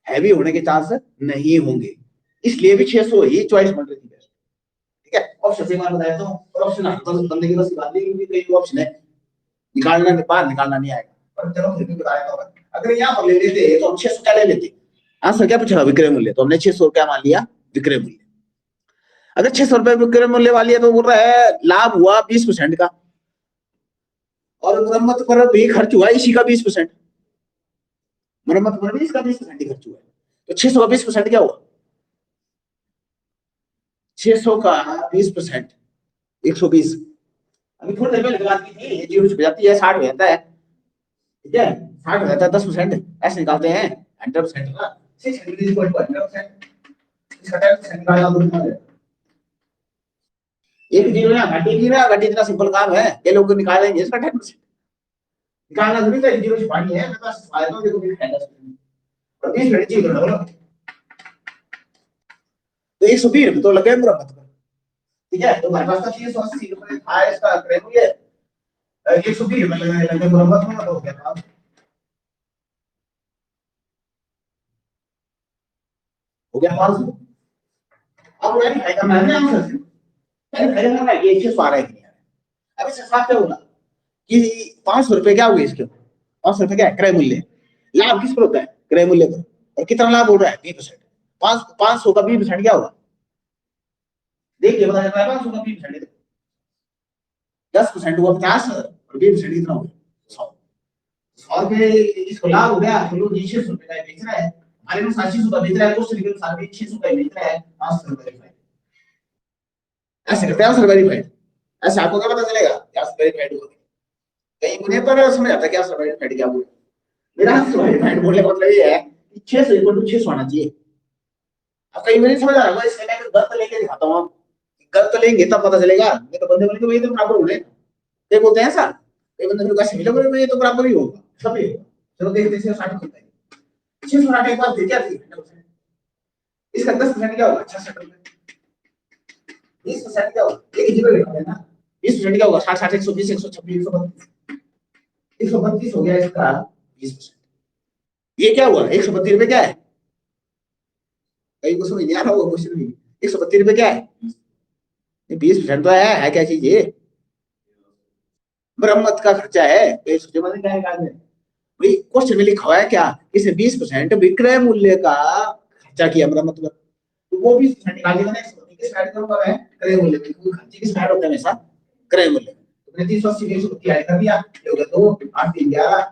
हैवी होने के चांस नहीं होंगे, इसलिए भी 600 ही चॉइस बन रही थी, ठीक है। ऑप्शन से मान बताया तो ऑप्शन तो बंदे की बस बात नहीं, क्योंकि कई ऑप्शन है निकालना बाहर निकालना नहीं आएगा, पर चलो फिर भी बताया तो अगर यहाँ पर ले लेते तो हम 600 क्या ले लेते, आंसर क्या पूछा, विक्रय मूल्य, तो हमने 600 क्या मान लिया विक्रय मूल्य। अगर 600 रुपए विक्रय मूल्य वाली है तो बोल रहा है लाभ हुआ 20% का, और मरम्मत पर भी खर्च हुआ इसी का 20%, मरम्मत पर भी इसका 20% ही खर्च हुआ है, तो 600 का 20% क्या हुआ, 600 का 20%, 120। अभी थोड़ी देर पहले बात की थी, ये जीरो छुप जाती है, 60 हो जाता है, ठीक है, 60 हो जाता है, 10% ऐसे निकालते हैं, 100% का 600 इज इक्वल टू 100%, इसका 10% निकालना तो कितना है, एक जीरो यहाँ घटी की ना, घटी इतना सिंपल काम है, ये लोग निकालेंगे इसका 10%, निकालना थोड़ी था, जीरो छुपानी है, मैं बस आया तो देखो फिर 10%, और 20 मिनट चाहिए तो बोलो, तो 120 रुपए तो लगे मरम्मत पर, ठीक है, तो हमारे पास था 680 रुपए था इसका क्रय मूल्य, 120 रुपए लगे मरम्मत में, तो हो गया हो गया 500। अब वेरीफाई करना है ना आंसर से, वेरीफाई करना है ये 600 आ रहा है कि नहीं आ रहा है। अब इसके साथ क्या होगा कि 500 रुपए क्या हुए इसके, 500 रुपए क्या है क्रय मूल्य, लाभ किस पर होता है, क्रय मूल्य पर, और कितना लाभ हो रहा है 20%, 500 का 20% क्या होगा, देखिए बता देता है, 500 का 20% 10% हुआ 50, और 20% कितना हो गया 100, 100 रुपए इसको लाभ हो गया, चलो 600 रुपए का बेच रहा है, हमारे में 700 का बेच रहा है, तो उसके साथ 600 का बेच रहा है, 500 रुपए ऐसे करते हैं आंसर वेरीफाइड, ऐसे आपको क्या पता चलेगा क्या आंसर वेरीफाइड हुआ, कहीं मुझे पर समझ आता है क्या आंसर वेरीफाइड क्या हुआ। मेरा आंसर वेरीफाइड बोलने का मतलब ये है 600 इक्वल टू 600 आना चाहिए। अब कई बार समझ आ रहा है, इसलिए मैं गलत लेके दिखाता हूँ। गलत लेंगे तब पता चलेगा, नहीं तो बंदे बोलेंगे भाई तो बराबर हो गए, ये बोलते हैं ऐसा। कई बंदे मेरे को ऐसे मिले, बोले ये तो बराबर ही होगा सभी। चलो देखते हैं 660 कितना है। 660 एक बार फिर क्या थी, इसका 10% क्या होगा, 66 रुपए। 20% क्या होगा, एक ही जगह लिखा है ना। 20% क्या होगा, 60 60 120 126 132 132 हो गया इसका 20%। ये क्या हुआ, 132 रुपए क्या है, कहीं को समझ नहीं आ रहा होगा क्वेश्चन में। 132 रुपए क्या है, 20% तो है क्या चीज ये, मरम्मत का खर्चा है। तो सोचो मैंने क्या है भाई, क्वेश्चन में लिखा हुआ है क्या, इसने 20% विक्रय मूल्य का खर्चा किया मरम्मत पर, तो वो 20% निकाल दिया मैंने। किस साइड के ऊपर है, क्रय मूल्य में, क्योंकि खर्चे किस साइड होता है हमेशा, क्रय मूल्य। तो मैंने 380 180 ऐड कर दिया, ये हो गया 2 8 3 11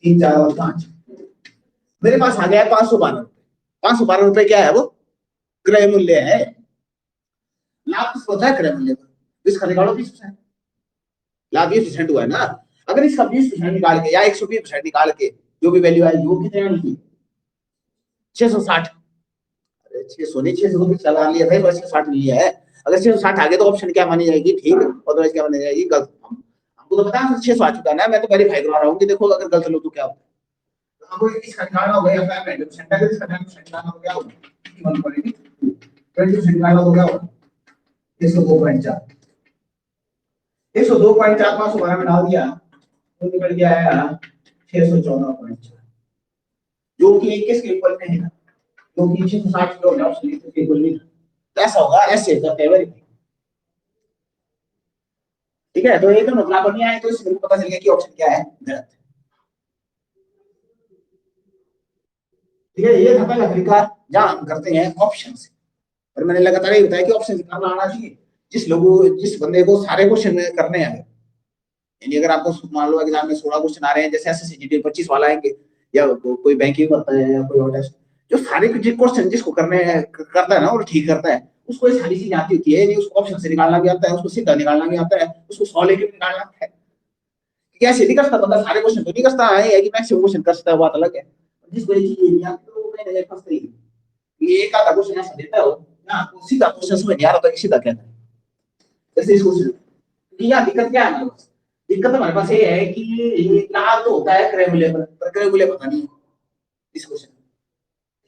3 4 और 5। मेरे पास आ गया 512 रुपए। 512 रुपए क्या है, वो क्रय मूल्य है। लाभ किसको होता है, क्रय मूल्य पर। इसका निकालो 20%, लाभ 20% हुआ है ना। अगर इसका 20% निकाल के या 120% निकाल के जो भी वैल्यू आई, वो कितने आनी थी, 660। अरे 600 नहीं, 600 को चला लिया था, बस 660 लिया है। अगर 660 आ गया तो ऑप्शन क्या मानी जाएगी, ठीक, अदरवाइज क्या मानी जाएगी, गलत। हमको तो पता है 600 आ चुका है ना, मैं तो वेरीफाई करवा रहा हूँ कि देखो अगर गलत लो तो क्या होगा। तो हमको इसका निकालना होगा, या 5% अगर इसका 10% निकालना होगा क्या होगा, की मान पड़ेगी 20% निकालना होगा क्या होगा, 102.4। 102.4 512 में डाल दिया तो निकल गया है 614.4, जो कि 21 के इक्वल नहीं था, क्योंकि 660 किलो ग्राम से लीटर के इक्वल नहीं था। ऐसा होगा, ऐसे करते हैं। ठीक है, तो ये तो बराबर नहीं आए, तो इससे पता चल गया कि ऑप्शन क्या है, गलत। ठीक है, ये था पहला तरीका जहां हम करते हैं ऑप्शन से। और मैंने लगातार ये बताया कि ऑप्शन से करना आना चाहिए। जिस बंदे को सारे क्वेश्चन करने हैं, यानी अगर आपको मान लो एग्जाम में 16 क्वेश्चन आ रहे हैं, जैसे एसएससी 25 वाला आएंगे, या कोई बैंकिंग करता है या कोई और टेस्ट, जो सारे क्वेश्चन जिसको करने करता है ना और ठीक करता है, उसको ये सारी चीजें आती होती है। नहीं उसको ऑप्शन से निकालना भी आता है, उसको सीधा निकालना भी आता है, उसको सॉल्व लेके निकालना आता है। कैसे नहीं करता बंदा, सारे क्वेश्चन तो नहीं करता है कि मैक्सिमम क्वेश्चन कर सकता है, बात अलग है। जिसको ये चीज नहीं आती तो वो कहीं ना फंसता ही। ये एक आधा क्वेश्चन ऐसा देता हो ना, आपको सीधा क्वेश्चन समझ नहीं आ रहा था कि सीधा क्या है, जैसे इस क्वेश्चन। यहाँ दिक्कत क्या है, दिक्कत हमारे पास ये है कि लाभ तो होता है क्रय मूल्य पर क्रय मूल्य पता नहीं इस क्वेश्चन।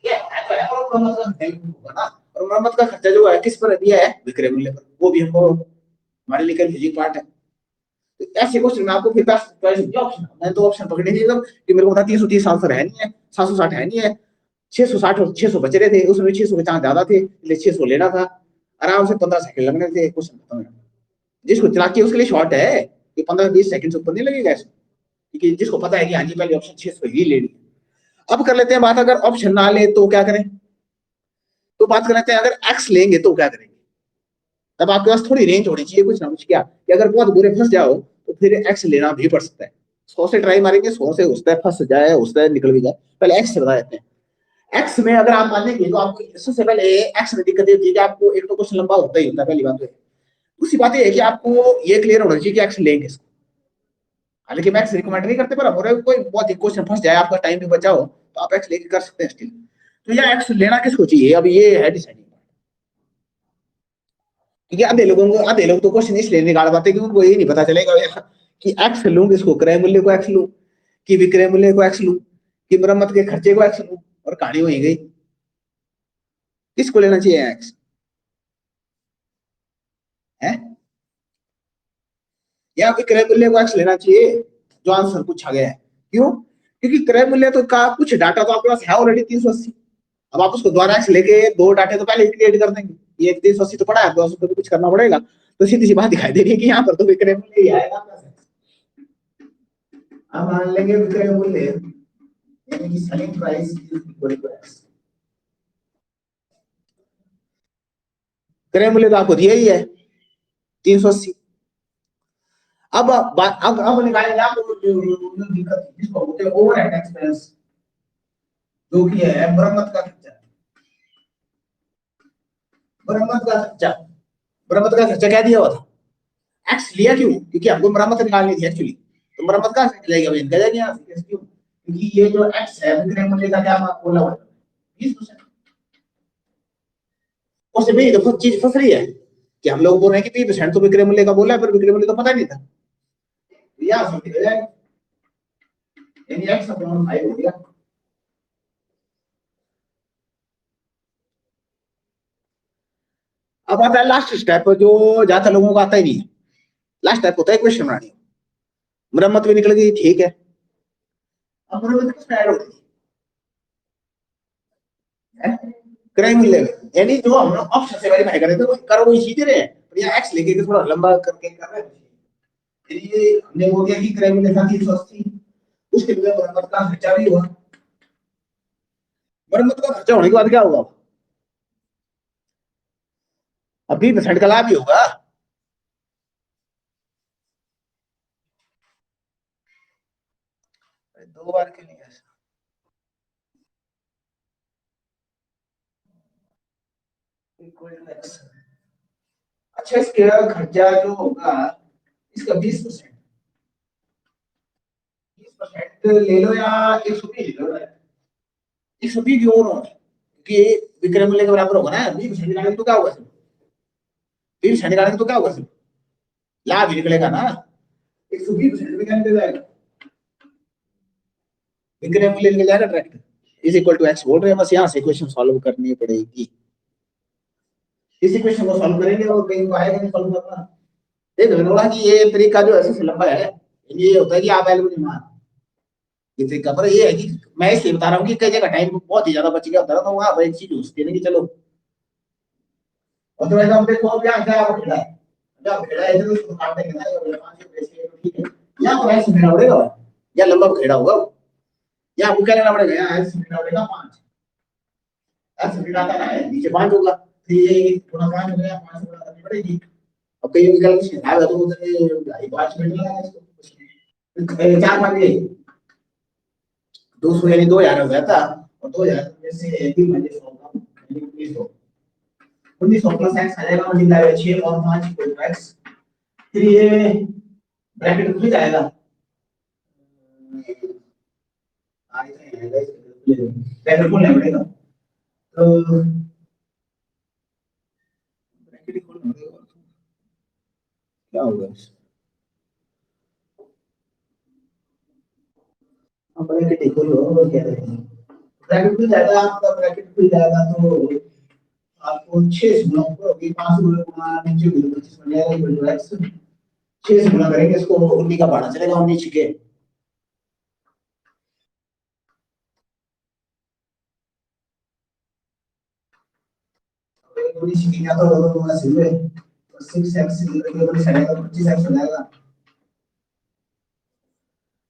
ठीक है, तो है और मरम्मत का होगा ना, और मरम्मत का खर्चा जो है किस पर दिया है, विक्रय मूल्य पर, वो भी हमको हमारे लिए कंफ्यूजिंग पार्ट है। तो ऐसे क्वेश्चन में आपको फिर ऑप्शन, मैं तो ऑप्शन पकड़े नहीं एकदम कि मेरे को पता 330 आंसर है नहीं है, 760 है नहीं है, 660 और 600 बच रहे थे, उसमें 600 के चांस ज्यादा थे, इसलिए 600 लेना था। आराम से 15 सेकंड लगने थे क्वेश्चन खत्म होने में। जिसको चलाकी उसके लिए शॉर्ट है कि 15-20 सेकंड से ऊपर नहीं लगेगा ऐसे, क्योंकि जिसको पता है कि हाँ जी पहले ऑप्शन 600 ही लेनी है। अब कर लेते हैं बात, अगर ऑप्शन ना ले तो क्या करें, तो बात कर लेते हैं अगर एक्स लेंगे तो क्या करेंगे। तब आपके पास थोड़ी रेंज होनी चाहिए कुछ ना कुछ, क्या कि अगर बहुत बुरे फंस जाओ तो फिर एक्स लेना भी पड़ सकता है। 100 से ट्राई मारेंगे, 100 से होता है फंस जाए, होता है निकल भी जाए, पहले एक्स से बता देते हैं। एक्स में अगर आप मानेंगे तो आपको सबसे पहले एक्स में दिक्कत होती है कि आपको एक तो क्वेश्चन लंबा होता ही होता है, पहली बात तो। दूसरी बात ये है कि आपको ये क्लियर होना चाहिए कि एक्स लेंगे। हालांकि मैं एक्स रिकमेंड नहीं करते, पर अगर कोई बहुत ही क्वेश्चन फंस जाए, आपका टाइम भी बचाओ, तो आप एक्स लेके कर सकते हैं स्टिल। तो यह एक्स लेना किसको चाहिए, अब ये है डिसाइडिंग। क्योंकि आधे लोग तो क्वेश्चन इसलिए निकाल पाते क्योंकि उनको ये नहीं पता चलेगा कि एक्स लूं किसको, क्रय मूल्य को एक्स लूं कि विक्रय मूल्य को एक्स लूं कि मरम्मत के खर्चे को एक्स लूं, और कहानी वही गई। किसको लेना चाहिए एक्स है, या विक्रय मूल्य को एक्स लेना चाहिए, जो आंसर पूछा गया है। क्यों, क्योंकि क्रय मूल्य तो का कुछ डाटा तो आपके पास है ऑलरेडी 380। अब आप उसको द्वारा एक्स लेके दो डाटे तो पहले क्रिएट कर देंगे, ये 380 तो पड़ा है, तो उसको कुछ करना पड़ेगा। तो सीधी सी बात दिखाई दे रही है कि यहाँ पर तो विक्रय मूल्य ही आएगा। अब मान लेंगे विक्रय मूल्य यानी कि selling price is equal to X. क्रय मूल्य तो आपको दिया ही है 380। अब निकालेंगे आप दिक्कत जिसको बोलते हैं ओवरहेड एक्सपेंस, जो कि है मरम्मत का खर्चा। मरम्मत का खर्चा, मरम्मत का खर्चा क्या दिया हुआ था, एक्स लिया क्यों, क्योंकि हमको मरम्मत निकालनी थी एक्चुअली। तो मरम्मत का खर्चा जाएगा, इनका जाएगा यहाँ से, क्यों, क्योंकि ये जो एक्स है विक्रय मूल्य का क्या बोला हुआ है 20%। उससे भी देखो चीज फंस रही है कि हम लोग बोल रहे हैं कि 20% तो विक्रय मूल्य का बोला है, पर विक्रय मूल्य तो पता नहीं था। या समझ गए, यानी एक्स अपॉन 5 हो गया। अब आता है लास्ट स्टेप जो ज्यादा लोगों को आता ही नहीं है। लास्ट स्टेप होता है इक्वेशन बनानी। मरम्मत भी निकल गई, ठीक है। अब मरम्मत किस ऐड होती है क्रय मूल्य में, यानी जो हम लोग ऑप्शन से वेरीफाई कर रहे थे वो कर वही चीज रहे हैं, पर यहाँ एक्स लेके के थोड़ा लंबा करके कर रहे हैं। फिर ये हमने बोल दिया कि क्रय मूल्य था 380, उसके लिए मरम्मत का खर्चा भी हुआ। मरम्मत का खर्चा होने के बाद क्या होगा, अब 20% का लाभ ही होगा। दो बार के लिए अच्छा, इसका खर्चा जो होगा इसका 20%, 20% ले लो या 120 ले लो, 120 क्यों होगा, क्योंकि विक्रय मूल्य के बराबर होगा ना। 20% निकालेंगे तो क्या होगा, 20% निकालेंगे तो क्या होगा, सिर्फ लाभ ही निकलेगा ना। 120% में क्या निकल जाएगा, विक्रय मूल्य निकल जाएगा direct, is equal to X बोल रहे हैं। बस यहाँ से इक्वेशन सॉल्व करनी पड़ेगी। इस इक्वेशन को सॉल्व करेंगे और कहीं को आएगा नहीं सॉल्व करना। देखो मैंने बोला कि ये तरीका जो ऐसे लंबा है, ये होता है कि आप एल्यूमिनियम मान ये तरीका, पर ये है कि मैं इसलिए बता रहा हूँ कि कई जगह टाइम बहुत ही ज्यादा बच गया होता है, तो वहां पर एक चीज हो सकती है कि चलो। और तो ऐसा हम देखो अब यहाँ क्या खेला है, जब खेला है तो उसको काट देंगे ना, ये 5 पैसे ठीक है। यहाँ पर ऐसे खेला पड़ेगा या लंबा खेला होगा, या आपको क्या लेना पड़ेगा, यहाँ ऐसे खेला पड़ेगा 5, ऐसे खेला आता है नीचे 5 होगा, फिर ये थोड़ा 5 हो गया, 5 गुणा करनी पड़ेगी। अब कई कैलकुलेशन है तो उधर ढाई 5 मिनट लगा इसको, 4 5 गए 200 यानी 2000 हो गया था। और 2000 में से 3 महीने 100 का 1900, 1900 प्लस एक्स आ जाएगा मल्टीप्लाई बाय 6 और 5 इक्वल टू एक्स। फिर ये ब्रैकेट खुल जाएगा, ब्रैकेट खोलना पड़ेगा, तो ब्रैकेट खोलना पड़ेगा, क्या होगा अब ब्रैकेट खोलो और क्या रहेगा, ब्रैकेट खुल जाएगा आपका, ब्रैकेट खुल जाएगा तो आपको 6 से गुणा करोगे, 5 गुणा नीचे 25 बन जाएगा इक्वल टू एक्स। 6 से गुणा करेंगे इसको 19 का भाड़ा चलेगा, 19 के 19 की या तो ऐसे हुए 6x इक्वल टू 25x हो जाएगा।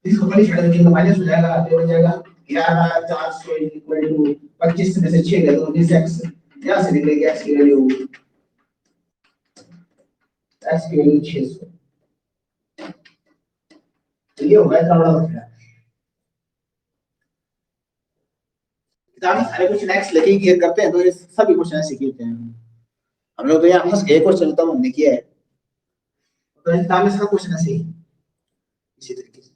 इसको बड़ी छड़ देंगे तो माइनस हो जाएगा, ये हो जाएगा 11 400 इक्वल टू 25 में से 6 गए तो 19x, यहां से निकलेगी x की वैल्यू 600। तो ये होगा इतना बड़ा मसला। किताब में सारे क्वेश्चन एक्स लेके क्लियर करते हैं, तो ये सभी क्वेश्चन ऐसे किए हैं हम लोग। तो यहाँ फंस गए, क्वेश्चन तो हमने किया है, तो किताब में सब क्वेश्चन ऐसे ही इसी तरीके से।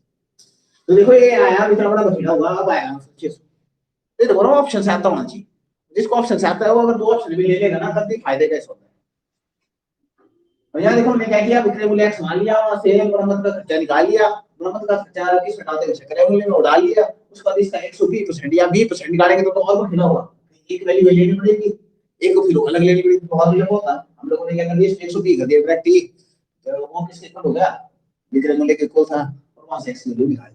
तो देखो ये आया इतना बड़ा बचड़ा हुआ, अब आया 600। ये दोनों ऑप्शन से आता होना चाहिए, जिसको ऑप्शन से आता है वो अगर दो ऑप्शन भी ले लेगा ना तब भी फायदे कैसे होता है। और यहाँ देखो हमने क्या किया, विक्रय मूल्य एक्स मान लिया, वहां से मरम्मत का खर्चा निकाल लिया, मरम्मत का खर्चा किस घटाते हुए क्रय मूल्य में उड़ा लिया, उसके बाद इसका 120% या 20% निकालेंगे तो और बढ़िया होगा। एक वैल्यू लेनी पड़ेगी, एक को फिर अलग लेनी पड़ेगी, बहुत अलग होता। हम लोगों ने क्या कर दिया, 120 कर दिया डायरेक्ट ही, तो वो किसके इक्वल हो गया, विक्रय मूल्य के इक्वल था, और वहां से एक्स वैल्यू निकाल ली।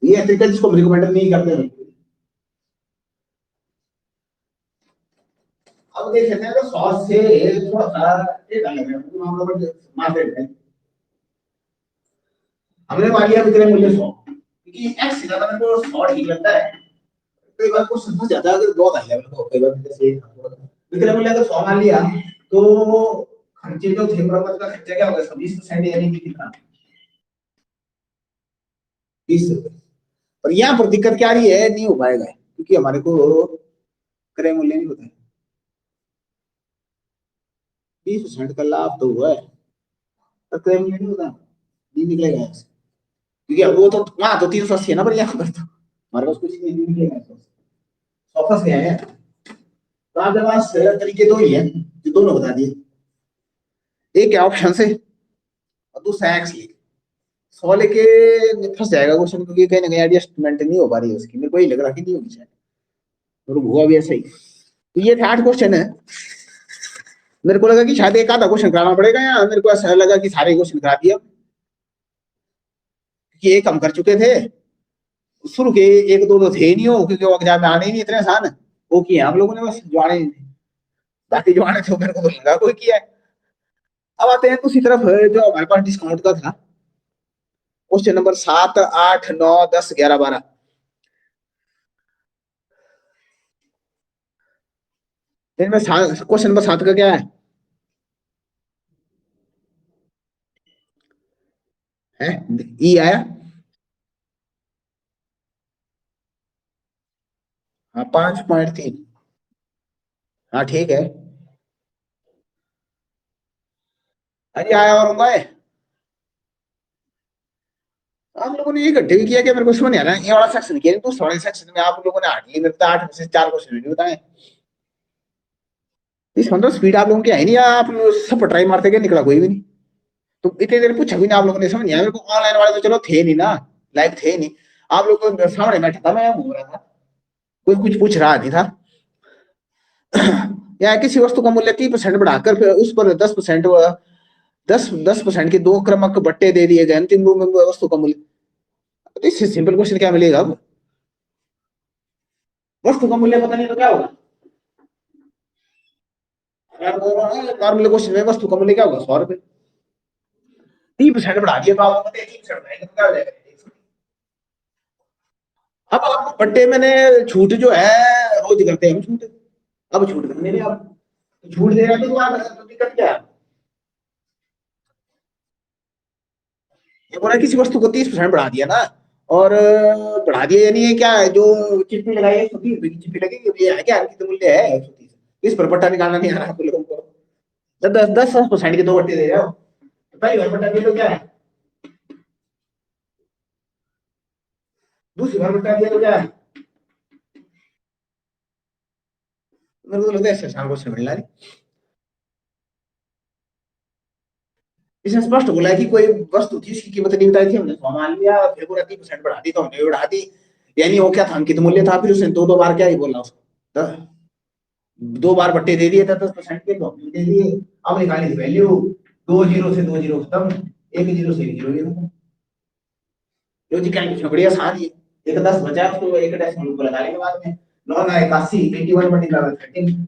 ये तरीका जिसको हम रिकमेंड नहीं करते हैं। अब देख लेते हैं तो 100 से थोड़ा सा ये डाल लेते हैं मामला पर मार्केट है। हमने मान लिया विक्रय मूल्य 100, क्योंकि एक्स से ज्यादा मेरे को 100 ठीक लगता है। कई बार कुछ समझ जाता है अगर बहुत आ जाए तो, कई बार जैसे विक्रय मूल्य अगर 100 मान लिया तो खर्चे जो थे मरम्मत का खर्चा क्या होगा, 20% यानी कि कितना, 20 रुपए। पर यहाँ पर दिक्कत क्या आ रही है, नहीं हो पाएगा क्योंकि हमारे को क्रय मूल्य नहीं होता है। 20% का लाभ तो हुआ है, पर क्रय मूल्य नहीं होता, नहीं निकलेगा। क्योंकि वो तो वहां तो 380 है ना, पर यहाँ पर तो हमारे पास कुछ नहीं है, सौ फंस गए हैं। तो आपके पास तरीके दो ही है, जो दोनों बता दिए। एक है ऑप्शन से, और दूसरा एक्स लिख। 100 लेके फंस जाएगा क्वेश्चन, क्योंकि कहीं ना कहीं एडजस्टमेंट नहीं हो पा रही है उसकी, मेरे को ही लग रहा कि नहीं होगी शायद, और हुआ भी ऐसा ही। तो ये थे 8 क्वेश्चन है। मेरे को लगा कि शायद एक आधा क्वेश्चन कराना पड़ेगा, या मेरे को ऐसा लगा कि सारे क्वेश्चन करा दिए, कि एक हम कर चुके थे शुरू के, एक दो तो थे ही नहीं हो, क्योंकि वो एग्जाम में आने ही नहीं इतने आसान। वो किए हम लोगों ने बस, जो आने नहीं थे। बाकी जो आने थे वो मेरे को तो लगा कोई किया है। अब आते हैं दूसरी तरफ, जो हमारे पास डिस्काउंट का था, क्वेश्चन नंबर 7, 8, 9, 10, 11, 12। इनमें क्वेश्चन नंबर 7 का क्या है ई आया। हाँ, 5.3। हाँ ठीक है। अरे आया और होगा है। आप लोगों ने ये इकट्ठे भी किया, क्या मेरे को समझ नहीं आ रहा है। ये वाला सेक्शन किया, दूसरा वाले सेक्शन में आप लोगों ने हार्डली मेरे को 8 में से 4 क्वेश्चन नहीं बताए। इस मतलब स्पीड आप लोगों की है नहीं, या आप लोग सब ट्राई मारते गए, निकला कोई भी नहीं। तो इतनी देर पूछा भी नहीं आप लोगों ने, समझ नहीं आया मेरे को। ऑनलाइन वाले तो चलो थे नहीं ना, लाइव थे नहीं। आप लोग को सामने बैठा था, मैं घूम रहा था, कोई कुछ पूछ रहा नहीं था। या किसी वस्तु का मूल्य 30% बढ़ाकर फिर उस पर 10%, 10% के दो क्रमक बट्टे दे दिए गए, अंतिम वस्तु का मूल्य। तो इससे सिंपल क्वेश्चन क्या मिलेगा अब? वस्तु का मूल्य पता नहीं तो क्या होगा? नॉर्मल क्वेश्चन में वस्तु का मूल्य क्या होगा? 100 रुपए। 30% बढ़ा दिए तो आपको पता है 30% बढ़ाएंगे तो क्या हो जाएगा? अब आपको बट्टे मैंने छूट जो है रोज करते हैं हम छूट। अब छूट करने में आप छूट दे रहे हैं, तो दिक्कत क्या है? ये बोला किसी वस्तु को 30% बढ़ा दिया ना, और बढ़ा दिया यानी ये क्या है, जो चिट्ठी लगाई है 130 रुपए की चिट्ठी लगेगी, ये है क्या अंकित मूल्य है 130। इस पर पट्टा निकालना नहीं आ रहा आप लोगों को। तो 10% के दो बट्टे दे रहे हो, तो पहली बार बट्टा दिया तो क्या है, दूसरी बार बट्टा दिया तो क्या है। मेरे को तो लगता है ऐसे शाम को मिल रहा है। इसने स्पष्ट बोला है कि कोई वस्तु थी, उसकी कीमत नहीं बताई थी, हमने 100 मान लिया, फिर पूरा 30% बढ़ा दी, तो हमने बढ़ा दी। यानी वो क्या था, अंकित मूल्य था, फिर उसने दो दो बार क्या ही बोला उसको। तो दो बार बट्टे दे दिए थे 10% के, तो दे दिए। अब निकाली वैल्यू, दो जीरो से दो जीरो खत्म, एक जीरो से एक जीरो ये खत्म। लॉजिकल कुछ बढ़िया आसान ही है। एक 10 बचा, उसको एक डेसिमल को लगा लेंगे बाद में। 9 9 81, 81 मल्टीप्लाई बाय 13,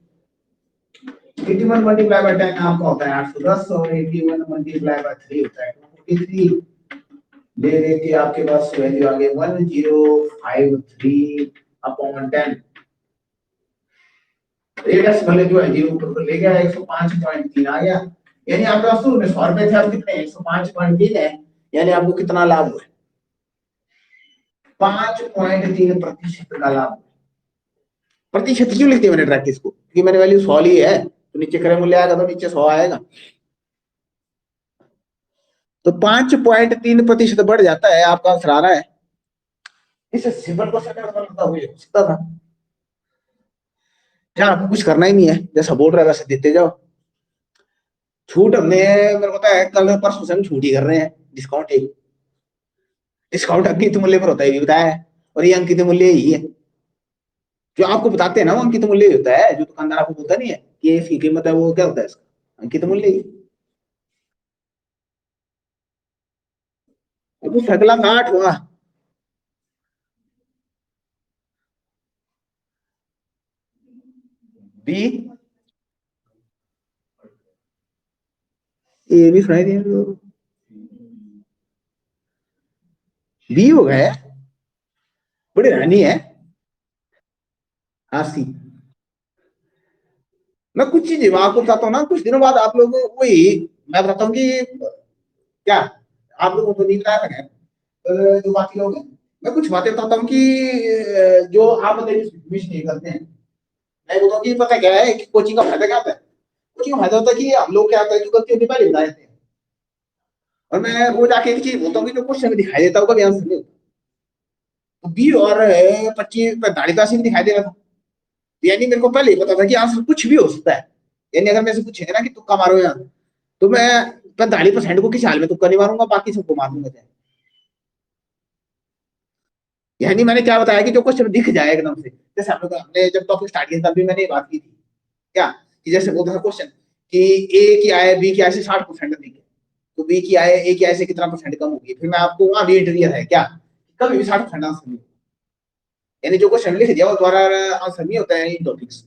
81 मल्टीप्लाई बाय 10 आपका होता है 810, और 81 मल्टीप्लाई बाय 3 होता है 243। ले लेके आपके पास वैल्यू आ गई 1053 अपॉन 10। ये डेसिमल जो है जीरो ऊपर को ले गया, 105.3 आ गया। यानी आपके पास शुरू में 100 रुपए थे, अब कितने 105.3 है। यानी आपको कितना लाभ हुआ? 5.3% का लाभ। प्रतिशत क्यों लिखते हैं मैंने प्रैक्टिस को? क्योंकि मैंने वैल्यू 100 ली है, तो नीचे क्रय मूल्य आएगा तो नीचे 100 आएगा। तो 5.3% बढ़ जाता है, आपका आंसर आ रहा है। इसे सिंपल क्वेश्चन का मतलब हो सकता था। क्या आपको कुछ करना ही नहीं है, जैसा बोल रहा है वैसे देते जाओ। छूट हमने, मेरे को पता है कल परसों से हम छूट ही कर रहे हैं। डिस्काउंट ही, डिस्काउंट अंकित मूल्य पर होता है, ये भी बताया है। और ये अंकित मूल्य ही है, जो आपको बताते हैं ना, वो अंकित मूल्य ही होता है। जो दुकानदार आपको बोलता नहीं है कि ये इसकी कीमत है, वो क्या होता है इसका अंकित मूल्य ही। अब वो अगला 8 हुआ। बी, ए भी सुनाई दिया। बी हो गए, बड़ी रानी है। हाँ सी। मैं कुछ चीजें आपको बताता हूँ ना, कुछ दिनों बाद आप लोग वही, मैं बताता हूँ कि क्या आप लोगों को नींद आया है, जो बाकी लोग हैं। मैं कुछ बातें बताता हूँ कि जो आप विश नहीं करते हैं। मैं बोलता हूँ कि पता क्या है कि कोचिंग का फायदा क्या होता है। कोचिंग का फायदा होता है कि हम लोग क्या होता है, जो गलती होती है पहले बता देते हैं। और मैं वो जाके एक चीज बोलता हूँ कि जो क्वेश्चन में दिखाई देता होगा आंसर नहीं होता। तो 20 और 25 45 का सीन दिखाई दे रहा था। यानी मेरे को पहले ही पता था कि आंसर कुछ भी हो सकता है। यानी अगर मेरे से पूछेंगे ना कि तुक्का मारो यहाँ, तो मैं 45% को किसी हाल में तुक्का नहीं मारूंगा, बाकी सबको मार दूंगा। यानी मैंने क्या बताया कि जो क्वेश्चन दिख जाए एकदम से, जैसे हम लोग हमने जब टॉपिक स्टार्ट किया तब भी मैंने ये बात की थी क्या, कि जैसे बोलता था क्वेश्चन कि ए की आय बी की आय से 60% अधिक है, तो बी की आय ए की आय से कितना परसेंट कम होगी, फिर मैं आपको वहां भी दिया है क्या, कभी भी 60% आंसर नहीं। यानी जो क्वेश्चन लिख दिया वो द्वारा आंसर नहीं होता है इन टॉपिक्स।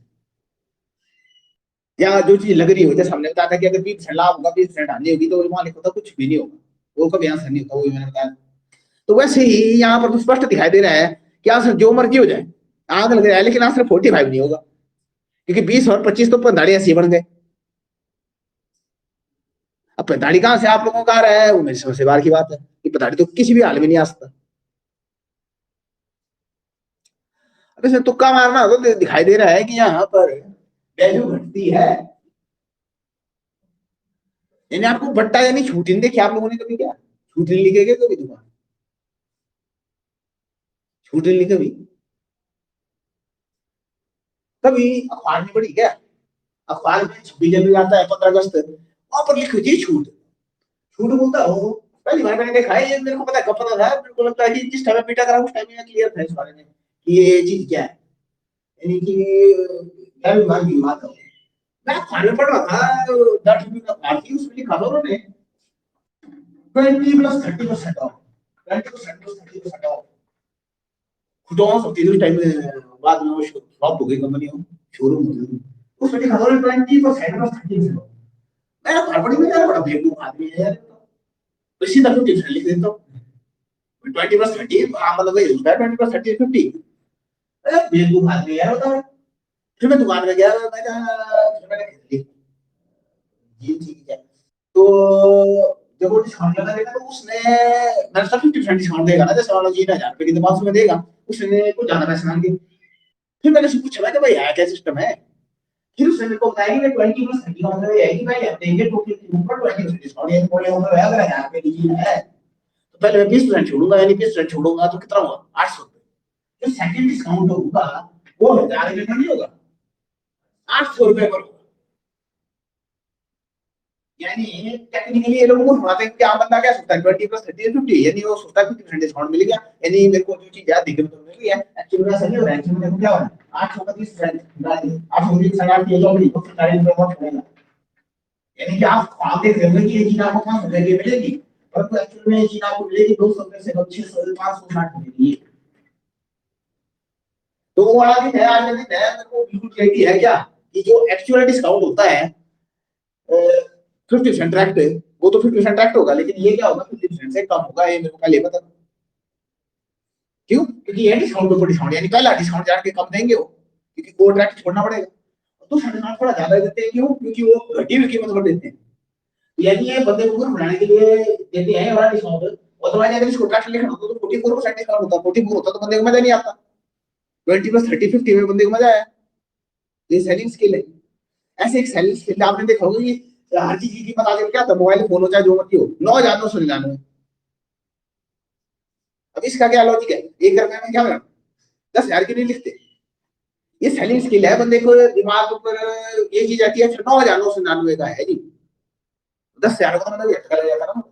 या जो चीज लग रही हो, जैसे हमने बताया था कि अगर 20% लाभ होगा 20% हानि होगी, तो वहां लिखा था कुछ भी नहीं होगा, वो कभी आंसर नहीं होता, वो मैंने बताया। तो वैसे ही यहाँ पर तो स्पष्ट दिखाई दे रहा है कि आंसर जो मर्जी हो जाए, आग लग रहा है, लेकिन आंसर 45 नहीं होगा, क्योंकि 20 और 25 तो 45 ऐसे बन गए। अब 45 कहां से आप लोगों का आ रहा है, वो मेरी समझ से बाहर की बात है कि 45 तो किसी भी हाल में नहीं आ सकता। अब इसमें तुक्का मारना हो तो दिखाई दे रहा है कि यहाँ पर वैल्यू घटती है, यानी आपको बट्टा यानी छूट नहीं देखी आप लोगों ने कभी, क्या छूट नहीं लिखेगे कभी, दुकान छूट नहीं कभी, कभी अखबार में पढ़ी क्या, अखबार में 26 जनवरी आता है, 15 अगस्त, वहां पर लिखी होती है छूट, छूट बोलता हो। पहली बार मैंने देखा है, ये मेरे को पता है कब पता था, मेरे को लगता है कि जिस टाइम में बीटा करा उस टाइम में क्लियर था इस बारे में कि ये चीज क्या है, यानी कि मैं भी मान की बात है। मैं अखबार में पढ़ रहा था, द ट्रिब्यून अखबार थी, उसमें लिखा था उन्होंने 20 + 30% ऑफ, 20% + 30% ऑफ, खुटवास होती है उस टाइम में, बाद में वो फ्लॉप हो गई कंपनी, हो शोरूम हो गई, उसमें लिखा था 20% + 30%। मैं अखबार पढ़ी, में यार बड़ा बेवकूफ आदमी है यार, तो सीधा 50% लिख देता हूँ, 20 + 30, हाँ मतलब वही होता है, 20 + 30 50। बेवकूफ आदमी यार होता है। फिर मैं दुकान में गया, मैं कहा, फिर मैंने खरीद ली, ये ठीक है। तो जब वो डिस्काउंट लगा देगा तो उसने, मैंने सोचा 50% डिस्काउंट देगा ना, जैसे मान लो 3000 रुपए की तो 500 में देगा, उसने कुछ ज्यादा पैसे मांगे। फिर मैंने उससे पूछा, मैं भाई है क्या सिस्टम है, फिर उसने मेरे को बताया कि 20 + 30 का मतलब ये है कि भाई आप देंगे टोटल के ऊपर 20% डिस्काउंट, यानी बोले अगर 1000 रुपए की चीज है तो पहले मैं 20% छोड़ूंगा, यानी 20% छोड़ूंगा तो कितना हुआ 800 रुपए, जो सेकंड डिस्काउंट होगा वो 1000 रुपए का नहीं होगा, 800 रुपए पर। यानी टेक्निकली ये लोगों को सुनाते हैं कि आम बंदा क्या सोचता है 20 + 30 = 50, यानी वो सोचता है 50% डिस्काउंट मिल गया, यानी मेरे को जो चीज याद दिख रही मिल गई है, एक्चुअली में ऐसा नहीं हो रहा है, एक्चुअली में क्या हो रहा है 800 का 30% 800 की सजा की जो भी 40 रुपए बहुत मिलेगा, यानी कि आप देख रहे हो कि ये चीज आपको 500 रुपए की मिलेगी, परंतु एक्चुअली में ये चीज आपको मिलेगी 200 रुपए से 600 560 मिलेगी। तो वो वाला दिन है, आज का दिन है, मेरे को बिल्कुल क्लियरिटी है क्या कि जो एक्चुअल डिस्काउंट होता है 50% ट्रैक्ट, वो तो 50% ट्रैक्ट होगा, लेकिन ये क्या होगा 50% से कम होगा, ये मेरे को पहले पता। क्यों, क्योंकि ये डिस्काउंट के ऊपर डिस्काउंट, यानी पहला डिस्काउंट जाके कम देंगे वो, क्योंकि वो ट्रैक्ट छोड़ना पड़ेगा, तो डिस्काउंट थोड़ा ज्यादा देते हैं, क्यों, क्योंकि वो घटी हुई कीमत पर देते हैं, यानी ये बंदे को बढ़ाने के लिए देते हैं वाला डिस्काउंट। अदरवाइज अगर इसको ट्रैक्ट लिखना होता तो 44% डिस्काउंट होता, 44 होता तो बंदे को मजा नहीं आता, 20 + 30 50 में बंदे को मजा आया। ये सेलिंग स्किल है, ऐसे एक सेलिंग स्किल आपने देखा होगा कि हर चीज की कीमत आगे क्या था, मोबाइल फोन हो चाहे जो मर्जी हो 9,999। अब इसका क्या लॉजिक है, 1 रुपए में क्या बना, 10,000 की नहीं लिखते, ये सेलिंग स्किल है, बंदे को दिमाग ऊपर ये चीज आती है, अच्छा 9,999 का है जी, 10,000 का मतलब अटका लग जाता ना,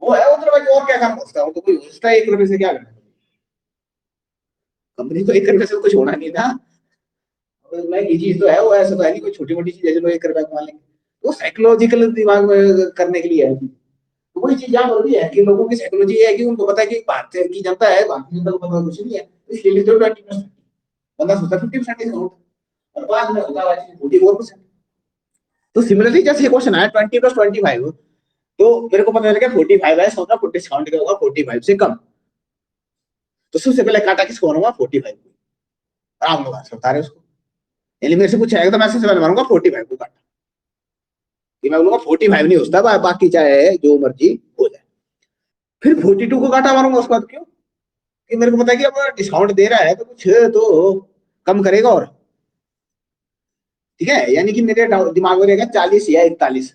वो है उधर भाई, और क्या काम करता हूँ, तो कोई सोचता है 1 रुपए से क्या करना, कंपनी को 1 रुपए से कुछ होना नहीं था, महंगी चीज तो है वो, ऐसा तो है नहीं कोई छोटी मोटी चीज है चलो 1 रुपए कमा लेंगे, तो साइकोलॉजिकल दिमाग में करने के लिए है। तो वही चीज यहाँ पर भी है कि लोगों की साइकोलॉजी है कि उनको पता है कि भारत की जनता है, भारतीय जनता को पता कुछ नहीं है, तो इसलिए लिख दो 20%, बंदा सोचता 50% डिस्काउंट, और बाद में होगा 44%। तो सिमिलरली जैसे ये क्वेश्चन आया 20 + 25, तो मेरे को पता चल गया 45 है, सोचा डिस्काउंट क्या होगा 45 से कम, तो सबसे पहले काटा किसको मारूंगा 45 को, आप लोग आंसर बता रहे उसको, यानी मेरे से कुछ आएगा तो मैं सबसे पहले मारूंगा 45 को काटा, कि मैं बोलूंगा 45 नहीं होता, बाकी चाहे जो मर्जी हो जाए, फिर 42 को काटा मारूंगा उसके बाद, क्यों, कि मेरे को पता है कि अब डिस्काउंट दे रहा है तो कुछ तो कम करेगा, और ठीक है, यानी कि मेरे दिमाग में रहेगा 40 या 41,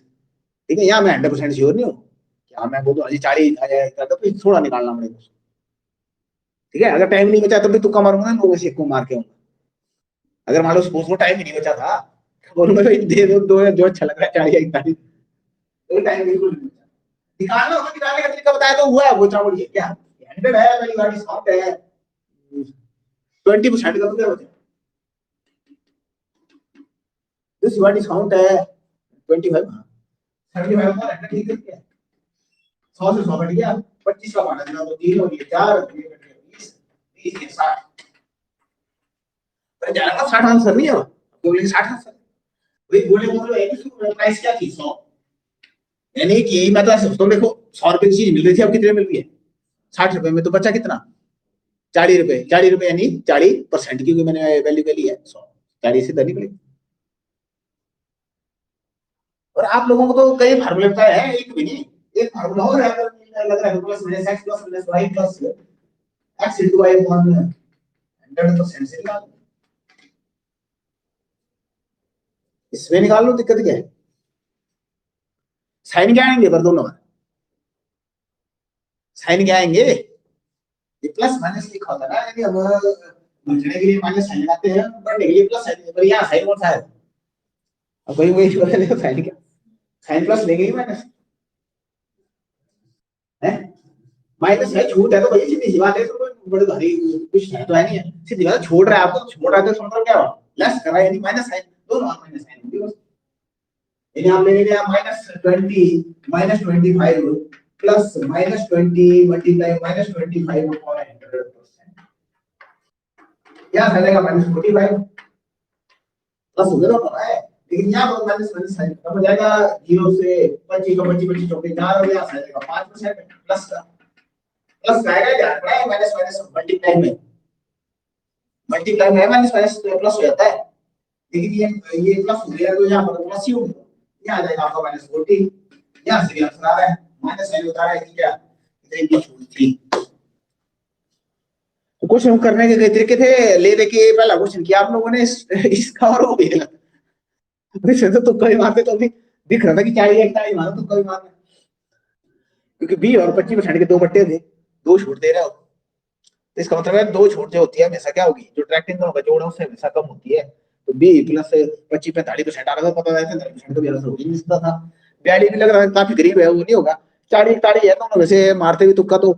ठीक है, यहाँ मैं 100% श्योर नहीं हूँ, क्या मैं बोलूँ अजी 40 आ जाएगा तो फिर थोड़ा निकालना पड़ेगा। ठीक है, अगर टाइम नहीं बचा तब भी तुक्का मारूंगा, 9 में से 1 को मार के आऊंगा। अगर मान लो सपोज वो टाइम ही नहीं बचा था, बोलूंगा भाई दे दो, दो जो अच्छा लग रहा है 40 41, तो टाइम बिल्कुल नहीं बचा। निकालना होगा, निकालने का तरीका बताया तो हुआ है वो चावल ये क्या 100 है, पहली बार डिस्काउंट है, 20% का तो क्या बचा, दिस बार डिस्काउंट है 25, 75 का 100 ठीक है, 100 से 100 कट गया, 25 का बांटा देना तो 3 हो गया, 4 हो गया, 20 20 60, पर ज्यादा 60 आंसर नहीं है, तो बोले 60 आंसर वही बोले बोलो है कि प्राइस क्या थी 100, यानी कि मैं तो ऐसे सोचता हूँ, देखो 100 रुपए की चीज मिल रही थी, अब कितने मिल रही है 60 रुपए में, तो बचा कितना 40 रुपए, 40 रुपए यानी 40%, क्योंकि मैंने वैल्यू के ली है 100, 40 से धनी पड़ेगी। और आप लोगों को तो कई फार्मूले पता है, एक भी नहीं, एक फार्मूला और है, लग रहा है plus minus X plus minus Y plus X into Y upon 100% से निकाल, इसमें निकाल लो, दिक्कत क्या है, साइन क्या आएंगे पर दोनों में, साइन क्या आएंगे, ये प्लस माइनस लिखा होता है ना, यानी हम उलझने के लिए माइनस साइन लगाते हैं, बढ़ने के लिए प्लस साइन, पर यहाँ साइन कौन सा है, अब वही वही बदले साइन क्या, साइन प्लस लेंगे ही माइनस है, माइनस है, छूट है तो भाई सीधी सी बात है, तो बड़े भारी कुछ है तो है नहीं है, सीधी बात छोड़ रहा है आपको, छोड़ रहा है तो इसका मतलब क्या हुआ, लेस कर रहा है यानी माइनस साइन, दोनों माइनस साइन, यानी आप लेंगे -20 -25 प्लस -20 मल्टीप्लाई -25 अपॉन 100%, क्या आ जाएगा -45 प्लस हो गया ना है, लेकिन यहाँ पर माइनस माइनस साइन तब हो जाएगा 0 से 25 को 25 25 चौके 4 हो गया, आ जाएगा 5% प्लस का, प्लस का आएगा यार, बड़ा माइनस माइनस मल्टीप्लाई में, मल्टीप्लाई में माइनस माइनस तो प्लस हो जाता है, लेकिन ये प्लस हो गया तो यहाँ पर प्लस ही होगा, यहाँ आ जाएगा आपका -40, यहाँ से भी आंसर आ रहा है, माइनस साइन बता रहा है कि क्या इतनी की छूट थी। तो क्वेश्चन करने के कई तरीके थे, ले दे के पहला क्वेश्चन किया आप लोगों ने इसका, और वो भी गलत, वैसे तो तुक्का ही मारते तो अभी दिख रहा था कि क्या ये क्या ही मारा, तुक्का ही मारना, क्योंकि 20 और 25% के दो बट्टे थे, दो छूट दे रहे हो, तो इसका मतलब है दो छूट जो होती है हमेशा क्या होगी, जो ट्रैक्टिंग दोनों का जोड़ है उससे हमेशा कम होती है, तो 20 प्लस 25 45% आ रहा था, पता है 45% तो भी आंसर हो ही नहीं सकता था, 42 भी लग रहा है काफी करीब है, वो नहीं होगा, 40 40 है दोनों में से मारते भी तुक्का तो।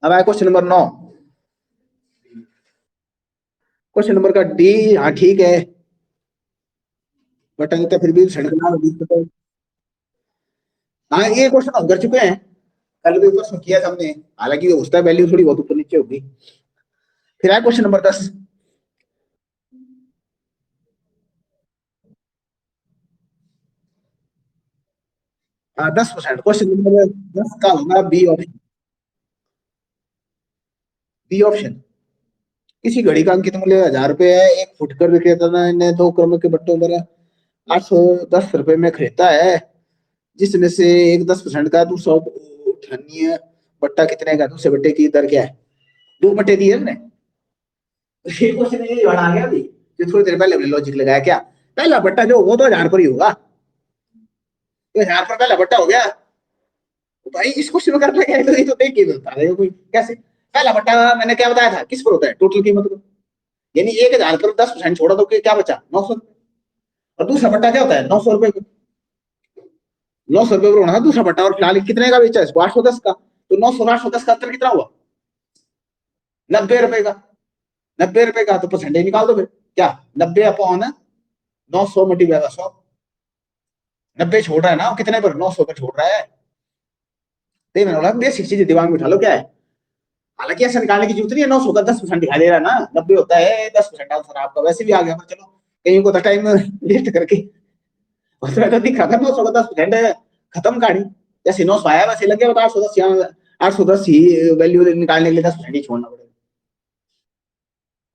अब आया क्वेश्चन नंबर 9, क्वेश्चन नंबर का डी, हाँ ठीक है, बट अंक फिर भी सड़कना, हाँ ये क्वेश्चन हम कर चुके हैं, कल भी ऊपर किया था हमने, हालांकि उसका वैल्यू थोड़ी बहुत ऊपर नीचे होगी। फिर आया क्वेश्चन नंबर 10, 10%, क्वेश्चन नंबर 10 का होगा बी ऑप्शन, बी ऑप्शन, किसी घड़ी का अंकित मूल्य 1000 रुपए है, एक फुटकर विक्रेता ने दो क्रम के बट्टों पर 810 रुपए में खरीदा है, जिसमें से एक 10% का, दूसरा उठानीय बट्टा कितने का, दूसरे बट्टे की दर क्या है, 2 बट्टे दिए हमने, ये क्वेश्चन ये बड़ा आ गया अभी, जो थोड़ी देर पहले हमने लॉजिक लगाया, क्या पहला बट्टा जो वो तो 1000 पर ही होगा, तो 1000 पर पहला बट्टा हो गया, तो भाई इस क्वेश्चन में करना क्या है, तो ये तो देख के बता रहे हो कोई कैसे, पहला बट्टा मैंने क्या बताया था किस पर होता है, टोटल कीमत को, यानी 1000 पर 10% छोड़ा तो क्या बचा 900, और दूसरा बट्टा क्या होता है 900 रुपए, 900 रुपए पर होना था दूसरा बट्टा, और फिलहाल कितने का बेचा इसको 810 का, तो 900 810 का अंतर कितना हुआ 90 रुपए का, 90 रुपए का, तो परसेंटेज निकाल दो फिर, क्या 90 अपॉन 900 मल्टीप्लाई का 100, 90 छोड़ रहा है ना, कितने पर 900 पर छोड़ रहा है, तो मैंने बोला बेसिक चीज दिमाग में उठा लो क्या है, हालांकि ऐसा निकालने की जरूरत नहीं है, 900 का 10% दिखाई दे रहा है ना, 90 होता है 10% आंसर आपका वैसे भी आ गया, पर चलो कहीं को टाइम वेस्ट करके, उसमें तो दिख रहा था 900 का 10% खत्म कहानी, जैसे 900 आया वैसे लग गया, बता 810 यहाँ 810 ही वैल्यू निकालने के लिए 10% ही छोड़ना पड़ेगा,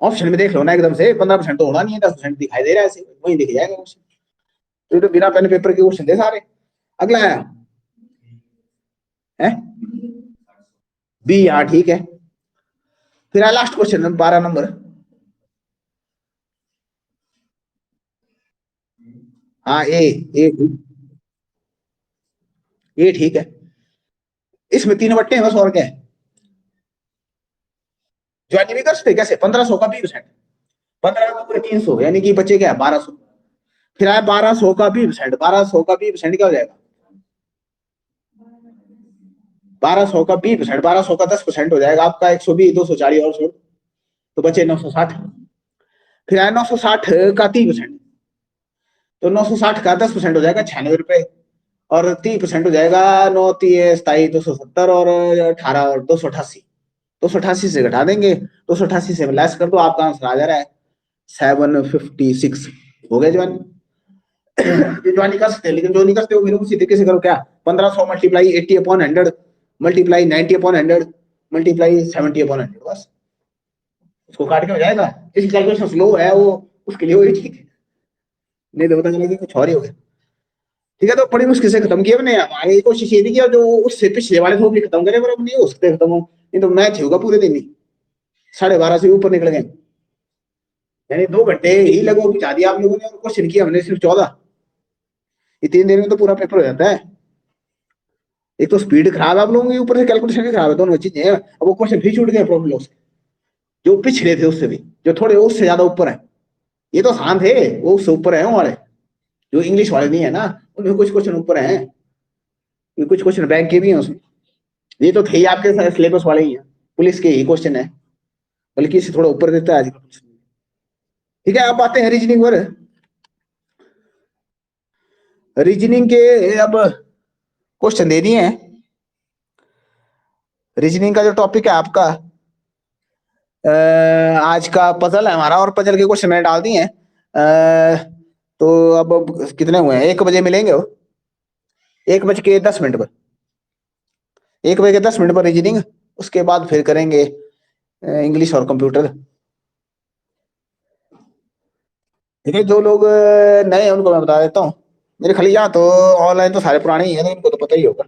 ऑप्शन में देख लो ना एकदम से 15% तो होना नहीं है, 10% दिखाई दे रहा है ऐसे, वही दिख जाएगा क्वेश्चन, तो बिना पेन पेपर के क्वेश्चन थे सारे। अगला है बी, हाँ ठीक है, फिर लास्ट क्वेश्चन 12 नंबर, हाँ ए ये ठीक है। इसमें 3 बट्टे हैं बस, और क्या है। ज्वाइनिंग भी कर सकते हैं, कैसे 1500 का 20%। 15 का पूरे 300, यानी कि बचे क्या 1200। फिर आया 1200 का 20%, 1200 का 20% क्या हो जाएगा? 1200 का 20%, 1200 का 10% हो जाएगा आपका 120, 240 और छोड़, तो बचे 960। फिर आया 960 का 30%, तो 960 का 10% हो जाएगा 96 रुपए, और 30% हो जाएगा 9 3 27 270, और 18 और 288। 288 से घटा देंगे, 288 से लेस कर दो, आपका आंसर आ जा रहा है 756। हो गया जवानी। ये जवानी कर सकते हैं, लेकिन जो नहीं करते हो फिर उसी तरीके से करो। क्या 1500 मल्टीप्लाई 80/100, मल्टीप्लाई 90/100, मल्टीप्लाई 70/100, बस उसको काट के हो जाएगा। इसकी कैलकुलेशन स्लो है वो, उसके लिए वही ठीक है, नहीं तो पता चलेगा कुछ और ही हो गया। ठीक है, तो बड़ी मुश्किल से खत्म किया मैंने। हमारी कोशिश ये थी कि जो उससे पिछले वाले तो भी खत्म करे, पर अब नहीं हो सकते खत्म हो, नहीं तो मैच होगा पूरे दिन ही। 12:30 से ऊपर निकल गए, यानी 2 घंटे ही लगभग बुझा दिया आप लोगों ने, और क्वेश्चन किया हमने सिर्फ 14। ये 3 दिन में तो पूरा पेपर हो जाता है। एक तो स्पीड खराब है आप लोगों की, ऊपर से कैलकुलेशन भी खराब है, दोनों चीजें हैं। अब वो क्वेश्चन फिर छूट गए प्रॉब्लम से, जो पिछले थे उससे भी, जो थोड़े उससे ज्यादा ऊपर है। ये तो आसान थे, वो उससे ऊपर है हमारे, जो इंग्लिश वाले नहीं है ना, उनमें कुछ क्वेश्चन ऊपर है, कुछ क्वेश्चन बैंक के भी हैं उसमें। ये तो थे ही आपके सिलेबस वाले ही हैं, पुलिस के ही क्वेश्चन है, बल्कि इससे थोड़ा ऊपर देता है आजकल। ठीक है, अब आते हैं रीजनिंग पर। रीजनिंग के अब क्वेश्चन दे दिए हैं। रीजनिंग का जो टॉपिक है आपका, आज का पजल है हमारा, और पजल के क्वेश्चन मैंने डाल दिए हैं। तो अब कितने हुए हैं? 1 बजे मिलेंगे वो, 1 बज के 10 मिनट पर, 1 बजे के 10 मिनट पर रीजनिंग। उसके बाद फिर करेंगे इंग्लिश और कंप्यूटर। ठीक है, जो लोग नए हैं उनको मैं बता देता हूँ। मेरे ख्याल यहाँ तो ऑनलाइन तो सारे पुराने ही हैं, तो इनको तो पता ही होगा।